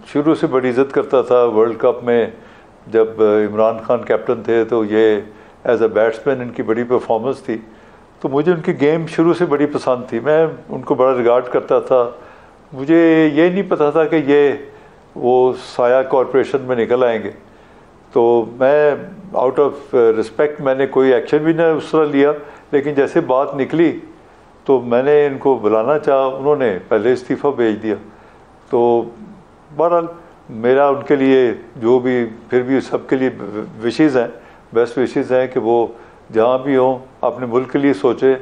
शुरू से बड़ी इज़्ज़त करता था। वर्ल्ड कप में जब इमरान खान कैप्टन थे तो ये एज अ बैट्समैन इनकी बड़ी परफॉर्मेंस थी, तो मुझे उनकी गेम शुरू से बड़ी पसंद थी। मैं उनको बड़ा रिगार्ड करता था। मुझे ये नहीं पता था कि ये वो साया कॉरपोरेशन में निकल आएंगे। तो मैं आउट ऑफ रिस्पेक्ट मैंने कोई एक्शन भी ना उस तरह लिया, लेकिन जैसे बात निकली तो मैंने इनको बुलाना चाहा, उन्होंने पहले इस्तीफ़ा भेज दिया। तो बहरहाल मेरा उनके लिए जो भी फिर भी सबके लिए विशेज़ हैं, बेस्ट विशेज़ हैं कि वो जहाँ भी हों अपने मुल्क के लिए सोचे।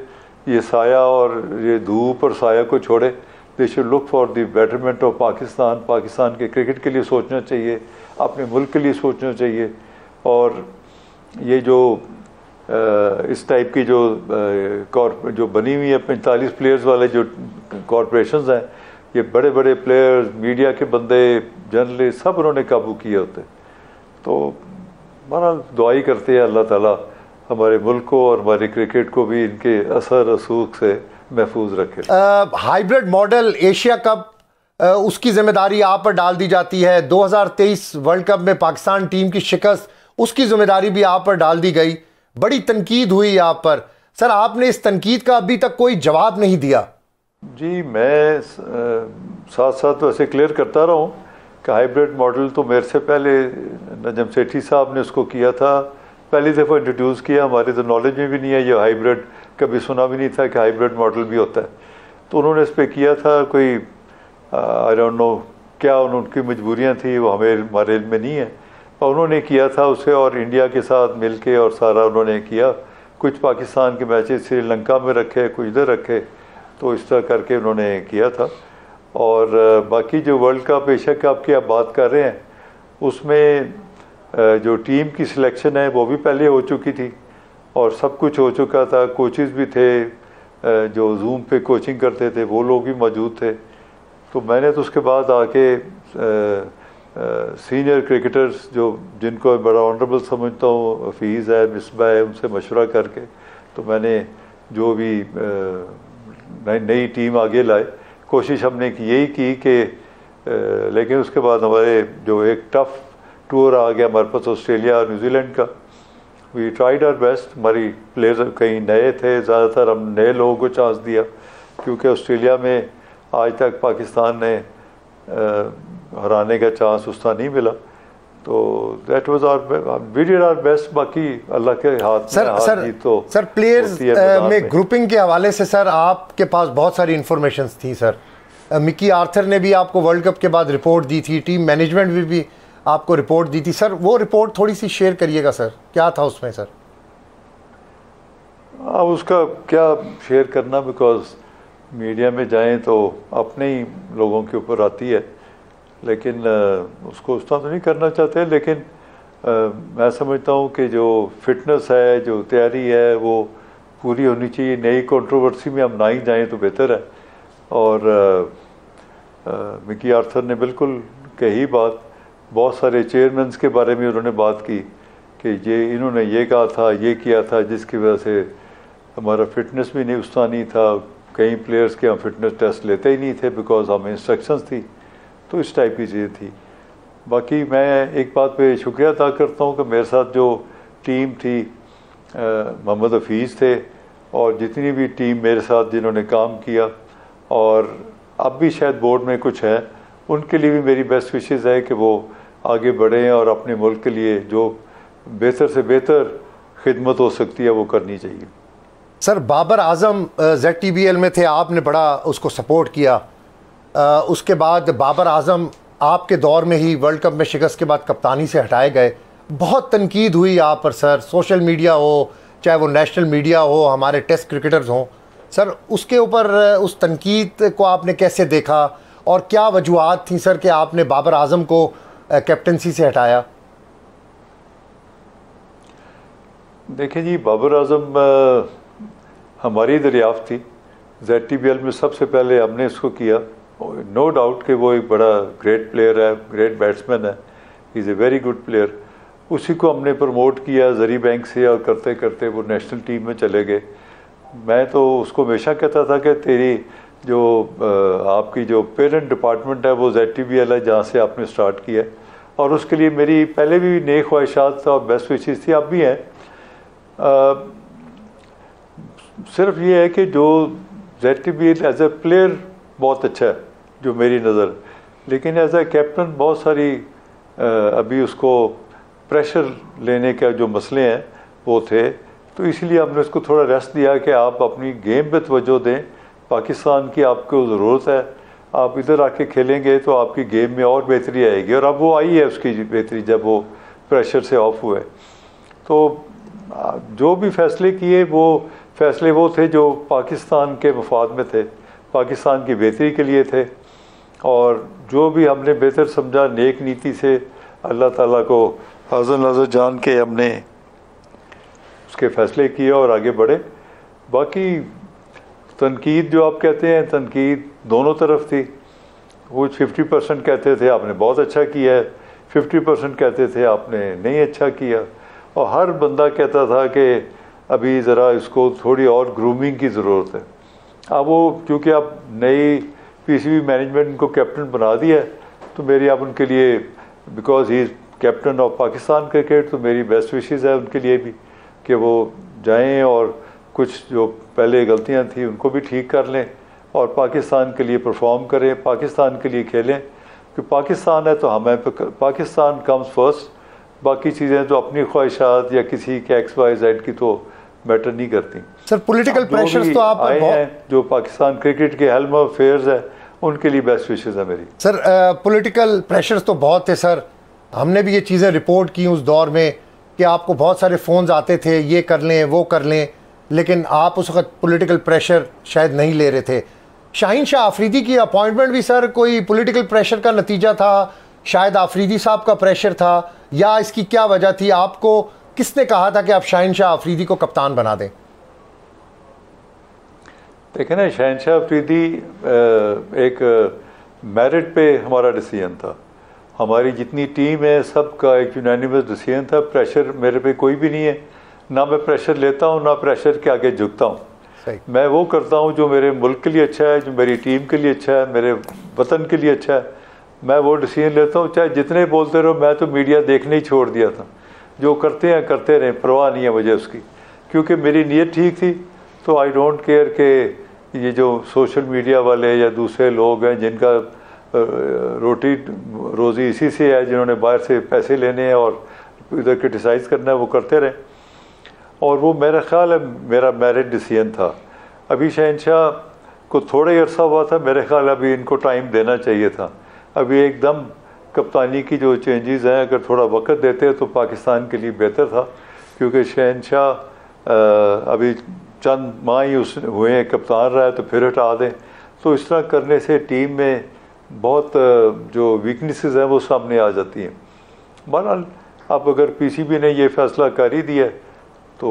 ये साया और ये धूप और साया को छोड़े। They should look for the betterment of Pakistan. Pakistan के क्रिकेट के लिए सोचना चाहिए, अपने मुल्क के लिए सोचना चाहिए। और ये जो इस टाइप की जो बनी हुई है 45 प्लेयर्स वाले जो कॉरपोरेशंस हैं, ये बड़े बड़े प्लेयर्स, मीडिया के बंदे, जर्नलिस्ट सब उन्होंने काबू किए होते। तो बहरहाल दुआई करते हैं अल्लाह ताला हमारे मुल्क को और हमारे क्रिकेट को भी इनके असर रसूख से महफूज रखे। हाइब्रिड मॉडल एशिया कप, उसकी जिम्मेदारी आप पर डाल दी जाती है। 2023 वर्ल्ड कप में पाकिस्तान टीम की शिकस्त, उसकी जिम्मेदारी भी आप पर डाल दी गई। बड़ी तनकीद हुई आप पर सर, आपने इस तनकीद का अभी तक कोई जवाब नहीं दिया। जी मैं साथ साथ वैसे क्लियर करता रहा हूँ कि हाइब्रिड मॉडल तो मेरे से पहले नजम सेठी साहब ने उसको किया था, पहली दफ़ा इंट्रोड्यूस किया। हमारे तो नॉलेज में भी नहीं है ये हाइब्रिड, कभी सुना भी नहीं था कि हाइब्रिड मॉडल भी होता है। तो उन्होंने इस पर किया था, कोई आई डोंट नो क्या उनकी मजबूरियाँ थी, वो हमारे इल्म में नहीं है, और उन्होंने किया था उसे और इंडिया के साथ मिल के और सारा उन्होंने किया। कुछ पाकिस्तान के मैचेस श्रीलंका में रखे, कुछ इधर रखे, तो इस तरह करके उन्होंने किया था। और बाकी जो वर्ल्ड कप एशिया कप की आप बात कर रहे हैं, उसमें जो टीम की सिलेक्शन है वो भी पहले हो चुकी थी और सब कुछ हो चुका था। कोचेस भी थे, जो जूम पे कोचिंग करते थे वो लोग भी मौजूद थे। तो मैंने तो उसके बाद आके सीनियर क्रिकेटर्स जिनको बड़ा ऑनरेबल समझता हूँ, हफीज़ है, मिसबा है, उनसे मशवरा करके तो मैंने जो भी नई टीम आगे लाए, कोशिश हमने यही की कि लेकिन उसके बाद हमारे जो एक टफ़ टूर आ गया हमारे पास ऑस्ट्रेलिया और न्यूजीलैंड का। We tried our best. हमारी प्लेयर कई नए थे, ज़्यादातर हम नए लोगों को चांस दिया, क्योंकि ऑस्ट्रेलिया में आज तक पाकिस्तान ने हराने का चांस उसका नहीं मिला। तो that was our, we did our best. बाकी अल्लाह के हाथ में हार जीत तो सर प्लेयर्स में ग्रुपिंग के हवाले से सर आपके पास बहुत सारी इंफॉर्मेशन थी सर। मिकी आर्थर ने भी आपको वर्ल्ड कप के बाद रिपोर्ट दी थी, टीम मैनेजमेंट भी आपको रिपोर्ट दी थी सर। वो रिपोर्ट थोड़ी सी शेयर करिएगा सर, क्या था उसमें सर? अब उसका क्या शेयर करना, बिकॉज मीडिया में जाएं तो अपने ही लोगों के ऊपर आती है, लेकिन उसको उस तरह तो नहीं करना चाहते। लेकिन मैं समझता हूँ कि जो फिटनेस है, जो तैयारी है, वो पूरी होनी चाहिए। नई कंट्रोवर्सी में हम ना ही जाएँ तो बेहतर है। और मिकी आर्थर ने बिल्कुल कही बात। बहुत सारे चेयरमैन्स के बारे में उन्होंने बात की कि इन्होंने ये कहा था, ये किया था, जिसकी वजह से हमारा फिटनेस भी नहीं उस तरह नहीं था। कई प्लेयर्स के हम फिटनेस टेस्ट लेते ही नहीं थे बिकॉज हमें इंस्ट्रक्शंस थी। तो इस टाइप की चीज़ें थी। बाकी मैं एक बात पे शुक्रिया अदा करता हूँ कि मेरे साथ जो टीम थी, मोहम्मद हफीज़ थे और जितनी भी टीम मेरे साथ जिन्होंने काम किया, और अब भी शायद बोर्ड में कुछ है, उनके लिए भी मेरी बेस्ट विशेज़ है कि वो आगे बढ़ें और अपने मुल्क के लिए जो बेहतर से बेहतर खिदमत हो सकती है वो करनी चाहिए। सर, बाबर आजम ZTBL में थे, आपने बड़ा उसको सपोर्ट किया। उसके बाद बाबर आजम आपके दौर में ही वर्ल्ड कप में शिकस्त के बाद कप्तानी से हटाए गए। बहुत तनकीद हुई आप पर सर, सोशल मीडिया हो, चाहे वो नेशनल मीडिया हो, हमारे टेस्ट क्रिकेटर्स हों। सर, उसके ऊपर उस तनकीद को आपने कैसे देखा और क्या वजूहात थी सर कि आपने बाबर आजम को कैप्टनसी से हटाया? देखिए जी, बाबर आजम हमारी दरियाफ्त थी। ZTBL में सबसे पहले हमने इसको किया। नो डाउट कि वो एक बड़ा ग्रेट प्लेयर है, ग्रेट बैट्समैन है, is a very good player. उसी को हमने प्रमोट किया जरी बैंक से और करते करते वो नेशनल टीम में चले गए। मैं तो उसको हमेशा कहता था कि तेरी जो आपकी जो पेरेंट डिपार्टमेंट है वो ZTBL है जहाँ से आपने स्टार्ट किया, और उसके लिए मेरी पहले भी नेक ख्वाहिशात और बेस्ट विशेज़ थी, अब भी हैं। सिर्फ ये है कि जो ZTBL एज ए प्लेयर बहुत अच्छा है जो मेरी नज़र, लेकिन एज ए कैप्टन बहुत सारी अभी उसको प्रेशर लेने के जो मसले हैं वो थे, तो इसलिए हमने उसको थोड़ा रेस्ट दिया कि आप अपनी गेम पे तवज्जो दें। पाकिस्तान की आपको ज़रूरत है, आप इधर आके खेलेंगे तो आपकी गेम में और बेहतरी आएगी, और अब वो आई है उसकी बेहतरी जब वो प्रेशर से ऑफ हुए। तो जो भी फैसले किए वो फैसले वो थे जो पाकिस्तान के मफाद में थे, पाकिस्तान की बेहतरी के लिए थे, और जो भी हमने बेहतर समझा नेक नीति से अल्लाह ताला को हाज़िर नाज़िर जान के हमने उसके फ़ैसले किए और आगे बढ़े। बाकी तनकीद जो आप कहते हैं, तनकीद दोनों तरफ थी। वो 50% कहते थे आपने बहुत अच्छा किया है, 50% कहते थे आपने नहीं अच्छा किया, और हर बंदा कहता था कि अभी ज़रा इसको थोड़ी और ग्रूमिंग की ज़रूरत है। अब वो क्योंकि अब नई PCB मैनेजमेंट को कैप्टन बना दिया है, तो मेरी अब उनके लिए, because he is captain of Pakistan cricket, तो मेरी बेस्ट विशेज़ है उनके लिए भी कि वो जाएं और कुछ जो पहले गलतियां थी उनको भी ठीक कर लें और पाकिस्तान के लिए परफॉर्म करें, पाकिस्तान के लिए खेलें। कि पाकिस्तान है तो हमें पाकिस्तान कम्स फर्स्ट, बाकी चीज़ें तो अपनी ख्वाहिशात या किसी के XYZ की तो मैटर नहीं करती। सर, पॉलिटिकल प्रेशर्स तो आप आए हैं जो पाकिस्तान क्रिकेट के हेल्म ऑफ अफेयर्स है, उनके लिए बेस्ट विशेज़ है मेरी। सर, पॉलिटिकल प्रेशर्स तो बहुत थे सर, हमने भी ये चीज़ें रिपोर्ट की उस दौर में कि आपको बहुत सारे फ़ोन्स आते थे, ये कर लें वो कर लें, लेकिन आप उस वक्त पॉलिटिकल प्रेशर शायद नहीं ले रहे थे। शाहीन शाह आफरीदी की अपॉइंटमेंट भी सर कोई पॉलिटिकल प्रेशर का नतीजा था, शायद आफरीदी साहब का प्रेशर था, या इसकी क्या वजह थी? आपको किसने कहा था कि आप शाहीन शाह आफरीदी को कप्तान बना दें? देखें ना, शाहीन शाह आफरीदी एक मेरिट पे हमारा डिसीजन था। हमारी जितनी टीम है सबका एक यूनानिमस डिसीजन था। प्रेशर मेरे पे कोई भी नहीं है, ना मैं प्रेशर लेता हूँ ना प्रेशर के आगे झुकता हूँ। मैं वो करता हूँ जो मेरे मुल्क के लिए अच्छा है, जो मेरी टीम के लिए अच्छा है, मेरे वतन के लिए अच्छा है, मैं वो डिसीजन लेता हूँ। चाहे जितने बोलते रहो, मैं तो मीडिया देखने ही छोड़ दिया था। जो करते हैं करते रहें, परवाह नहीं है मुझे उसकी, क्योंकि मेरी नीयत ठीक थी। तो आई डोंट केयर कि ये जो सोशल मीडिया वाले या दूसरे लोग हैं जिनका रोटी रोज़ी इसी से है, जिन्होंने बाहर से पैसे लेने हैं और इधर क्रिटिसाइज़ करना है, वो करते रहें। और वो मेरा ख्याल है मेरा मेरिट डिसीजन था। अभी शहनशाह को थोड़ा ही अरसा हुआ था, मेरे ख्याल अभी इनको टाइम देना चाहिए था। अभी एकदम कप्तानी की जो चेंजेस हैं, अगर थोड़ा वक्त देते तो पाकिस्तान के लिए बेहतर था, क्योंकि शहनशाह अभी चंद माह ही हुए हैं कप्तान रहा है, तो फिर हटा दें। तो इस तरह करने से टीम में बहुत जो वीकनेसेस हैं वो सामने आ जाती हैं। बहरहाल अब अगर PCB ने ये फैसला कर ही दिया तो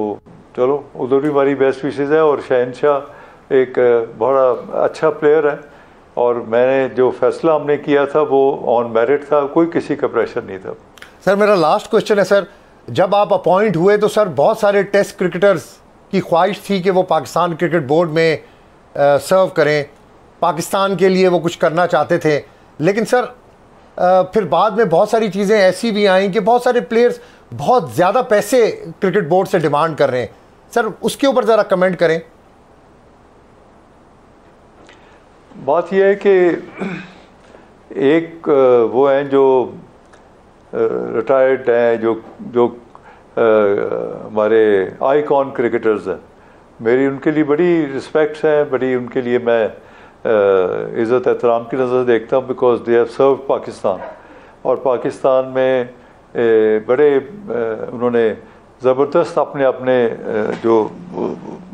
चलो, उधर भी हमारी बेस्ट विशेज़ है। और शहनशाह एक बड़ा अच्छा प्लेयर है, और मैंने जो फैसला हमने किया था वो ऑन मेरिट था, कोई किसी का प्रेशर नहीं था। सर, मेरा लास्ट क्वेश्चन है सर, जब आप अपॉइंट हुए तो सर बहुत सारे टेस्ट क्रिकेटर्स की ख्वाहिश थी कि वो पाकिस्तान क्रिकेट बोर्ड में सर्व करें, पाकिस्तान के लिए वो कुछ करना चाहते थे। लेकिन सर फिर बाद में बहुत सारी चीज़ें ऐसी भी आई कि बहुत सारे प्लेयर्स बहुत ज़्यादा पैसे क्रिकेट बोर्ड से डिमांड कर रहे हैं। सर, उसके ऊपर ज़रा कमेंट करें। बात यह है कि एक वो हैं जो रिटायर्ड हैं, जो जो हमारे आइकॉन क्रिकेटर्स हैं, मेरी उनके लिए बड़ी रिस्पेक्ट्स हैं, बड़ी उनके लिए मैं इज़्ज़त एहतराम की नज़र देखता हूँ, बिकॉज दे हैव सर्व पाकिस्तान। और पाकिस्तान में बड़े उन्होंने ज़बरदस्त अपने अपने जो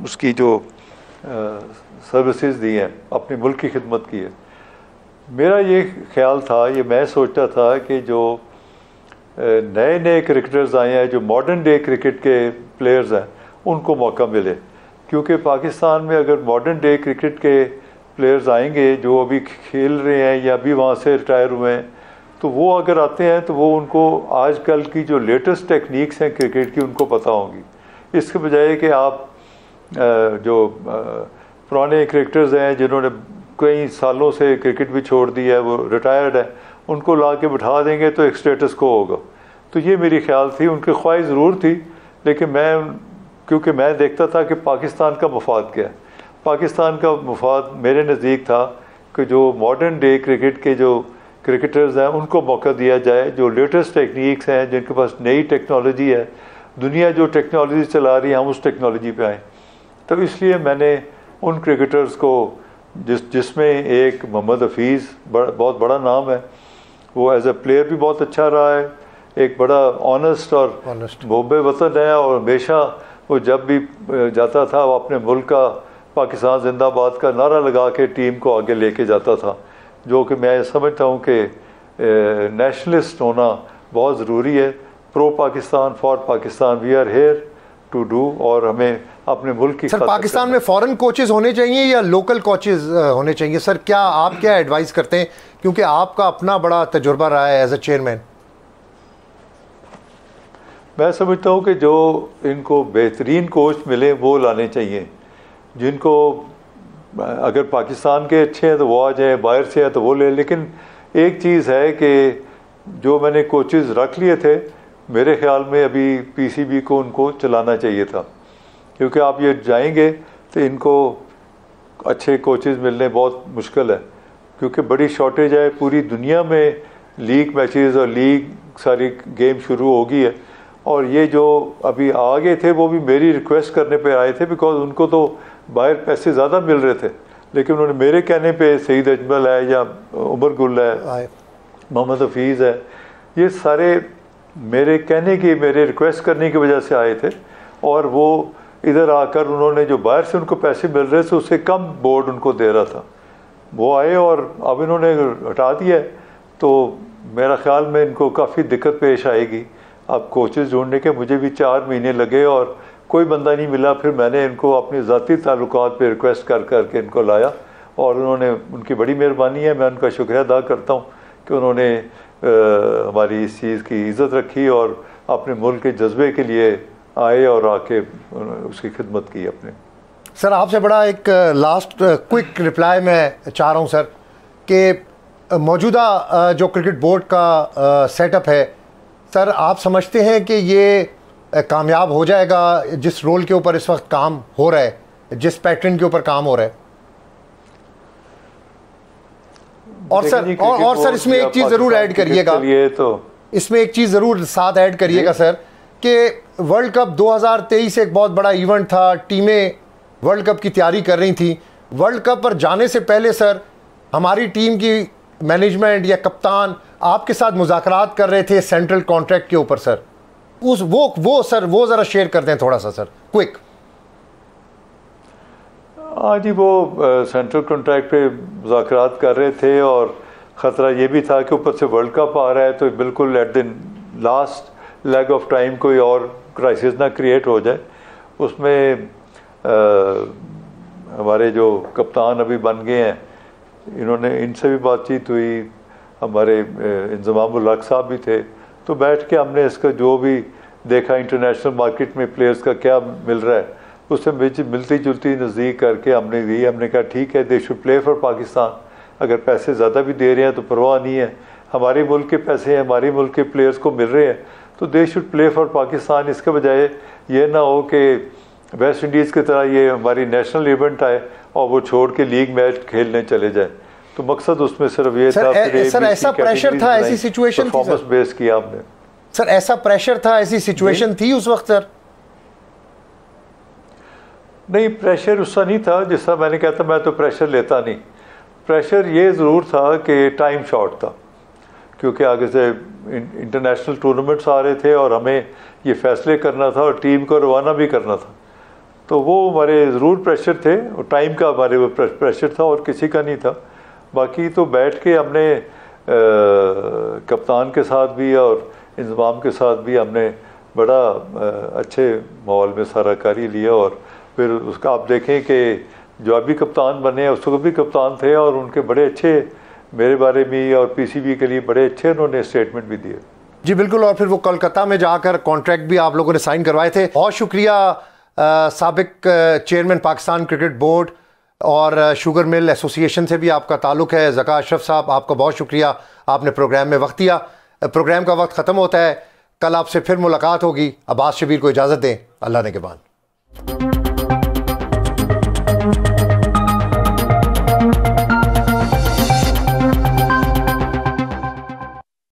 उसकी जो सर्विसेज दी हैं, अपने मुल्क की खिदमत की है। मेरा ये ख्याल था, ये मैं सोचता था कि जो नए नए क्रिकेटर्स आए हैं, जो मॉडर्न डे क्रिकेट के प्लेयर्स हैं, उनको मौका मिले, क्योंकि पाकिस्तान में अगर मॉडर्न डे क्रिकेट के प्लेयर्स आएंगे जो अभी खेल रहे हैं या अभी वहाँ से रिटायर हुए हैं, तो वो अगर आते हैं तो वो उनको आजकल की जो लेटेस्ट टेक्निक्स हैं क्रिकेट की उनको पता होंगी। इसके बजाय कि आप जो पुराने क्रिकेटर्स हैं जिन्होंने कई सालों से क्रिकेट भी छोड़ दी है, वो रिटायर्ड है, उनको ला के बिठा देंगे तो एक स्टेटस को होगा। तो ये मेरी ख्याल थी, उनकी ख्वाहिश ज़रूर थी, लेकिन क्योंकि मैं देखता था कि पाकिस्तान का मफाद क्या है। पाकिस्तान का मफाद मेरे नज़दीक था कि जो मॉडर्न डे क्रिकेट के जो क्रिकेटर्स हैं उनको मौका दिया जाए, जो लेटेस्ट टेक्निक्स हैं, जिनके पास नई टेक्नोलॉजी है, दुनिया जो टेक्नोलॉजी चला रही है, हम उस टेक्नोलॉजी पे आएँ। तो इसलिए मैंने उन क्रिकेटर्स को जिसमें एक मोहम्मद हफीज़ बहुत बड़ा नाम है, वो एज ए प्लेयर भी बहुत अच्छा रहा है, एक बड़ा ऑनेस्ट और मोहब्ब वतन है, और हमेशा वो जब भी जाता था वो अपने मुल्क का पाकिस्तान जिंदाबाद का नारा लगा के टीम को आगे लेके जाता था, जो कि मैं समझता हूँ कि नेशनलिस्ट होना बहुत ज़रूरी है। Pro Pakistan, for Pakistan, we are here to do, और हमें अपने मुल्क की। सर, पाकिस्तान में फॉरेन कोचेज़ होने चाहिए या लोकल कोचेज़ होने चाहिए? सर, क्या आप क्या एडवाइस करते हैं, क्योंकि आपका अपना बड़ा तजुर्बा रहा है एज ए चेयरमैन? मैं समझता हूँ कि जो इनको बेहतरीन कोच मिले वो लाने चाहिए, जिनको अगर पाकिस्तान के अच्छे हैं तो वो आ जाए, बाहर से है तो वो ले। लेकिन एक चीज़ है कि जो मैंने कोचेज़ रख लिए थे, मेरे ख्याल में अभी पीसीबी को उनको चलाना चाहिए था, क्योंकि आप ये जाएंगे तो इनको अच्छे कोचेज़ मिलने बहुत मुश्किल है, क्योंकि बड़ी शॉर्टेज है। पूरी दुनिया में लीग मैचेस और लीग सारी गेम शुरू हो गई है, और ये जो अभी आ गए थे वो भी मेरी रिक्वेस्ट करने पे आए थे, बिकॉज उनको तो बाहर पैसे ज़्यादा मिल रहे थे, लेकिन उन्होंने मेरे कहने पे सईद अजमल है या उमर गुल है, मोहम्मद हफीज़ है, ये सारे मेरे कहने की, मेरे रिक्वेस्ट करने की वजह से आए थे। और वो इधर आकर उन्होंने जो बाहर से उनको पैसे मिल रहे थे उससे कम बोर्ड उनको दे रहा था, वो आए और अब इन्होंने हटा दिया है। तो मेरा ख्याल में इनको काफ़ी दिक्कत पेश आएगी। अब कोचेज़ ढूंढने के मुझे भी 4 महीने लगे और कोई बंदा नहीं मिला। फिर मैंने इनको अपने ज़ाती ताल्लुकात पे रिक्वेस्ट कर करके इनको लाया, और उन्होंने, उनकी बड़ी मेहरबानी है, मैं उनका शुक्रिया अदा करता हूँ कि उन्होंने हमारी इस चीज़ की इज़्ज़त रखी और अपने मुल्क के जज्बे के लिए आए और आके उसकी खिदमत की अपने। सर, आपसे बड़ा एक लास्ट क्विक रिप्लाई मैं चाह रहा हूँ सर, कि मौजूदा जो क्रिकेट बोर्ड का सेटअप है सर, आप समझते हैं कि ये कामयाब हो जाएगा जिस रोल के ऊपर इस वक्त काम हो रहा है, जिस पैटर्न के ऊपर काम हो रहा है? और सर इसमें एक चीज़ ज़रूर ऐड करिएगा, इसमें एक चीज़ ज़रूर साथ ऐड करिएगा सर, कि वर्ल्ड कप 2023 एक बहुत बड़ा इवेंट था, टीमें वर्ल्ड कप की तैयारी कर रही थी। वर्ल्ड कप पर जाने से पहले सर हमारी टीम की मैनेजमेंट या कप्तान आपके साथ मुज़ाकरात कर रहे थे सेंट्रल कॉन्ट्रैक्ट के ऊपर सर, वो ज़रा शेयर कर दें थोड़ा सा सर, क्विक। हाँ जी, वो सेंट्रल कॉन्ट्रैक्ट पे मुज़ाकरात कर रहे थे, और ख़तरा ये भी था कि ऊपर से वर्ल्ड कप आ रहा है, तो बिल्कुल at the last leg of time कोई और क्राइसिस ना क्रिएट हो जाए। उसमें हमारे जो कप्तान अभी बन गए हैं, इन्होंने, इनसे भी बातचीत हुई, हमारे इंज़मामुल हक साहब भी थे, तो बैठ के हमने इसका जो भी देखा इंटरनेशनल मार्केट में प्लेयर्स का क्या मिल रहा है, उससे मिलती जुलती नज़दीक करके हमने कहा ठीक है, they should play for Pakistan. अगर पैसे ज़्यादा भी दे रहे हैं तो परवाह नहीं है, हमारे मुल्क के पैसे हमारे मुल्क के प्लेयर्स को मिल रहे हैं, तो they should play for Pakistan. इसके बजाय ये ना हो कि वेस्ट इंडीज़ की तरह ये हमारी नेशनल इवेंट आए और वो छोड़ के लीग मैच खेलने चले जाए। तो मकसद उसमें सिर्फ ये था। सर ऐसा प्रेशर था, ऐसी सिचुएशन थी, परफॉर्मेंस बेस किया हमने। सर ऐसा प्रेशर था, ऐसी सिचुएशन थी उस वक्त सर? नहीं, प्रेशर उससा नहीं था जिसका मैंने कहता मैं तो प्रेशर लेता नहीं। प्रेशर ये ज़रूर था कि टाइम शॉर्ट था, क्योंकि आगे से इंटरनेशनल टूर्नामेंट्स आ रहे थे और हमें ये फैसले करना था और टीम को रवाना भी करना था। तो वो हमारे ज़रूर प्रेशर थे, और टाइम का हमारे वो प्रेशर था और किसी का नहीं था। बाकी तो बैठ के हमने कप्तान के साथ भी और इंतज़ाम के साथ भी हमने बड़ा अच्छे माहौल में सारा कार्य लिया। और फिर उसका आप देखें कि जो अभी कप्तान बने उसको भी कप्तान थे और उनके बड़े अच्छे मेरे बारे में और पीसीबी के लिए बड़े अच्छे उन्होंने स्टेटमेंट भी दिए। जी बिल्कुल। और फिर वो कोलकाता में जाकर कॉन्ट्रैक्ट भी आप लोगों ने साइन करवाए थे। बहुत शुक्रिया साबिक चेयरमैन पाकिस्तान क्रिकेट बोर्ड और शुगर मिल एसोसिएशन से भी आपका ताल्लुक़ है, ज़का अशरफ साहब, आपका बहुत शुक्रिया, आपने प्रोग्राम में वक्त दिया। प्रोग्राम का वक्त ख़त्म होता है, कल आपसे फिर मुलाकात होगी। अब्बास शबीर को इजाज़त दें, अल्लाह ने के बाद।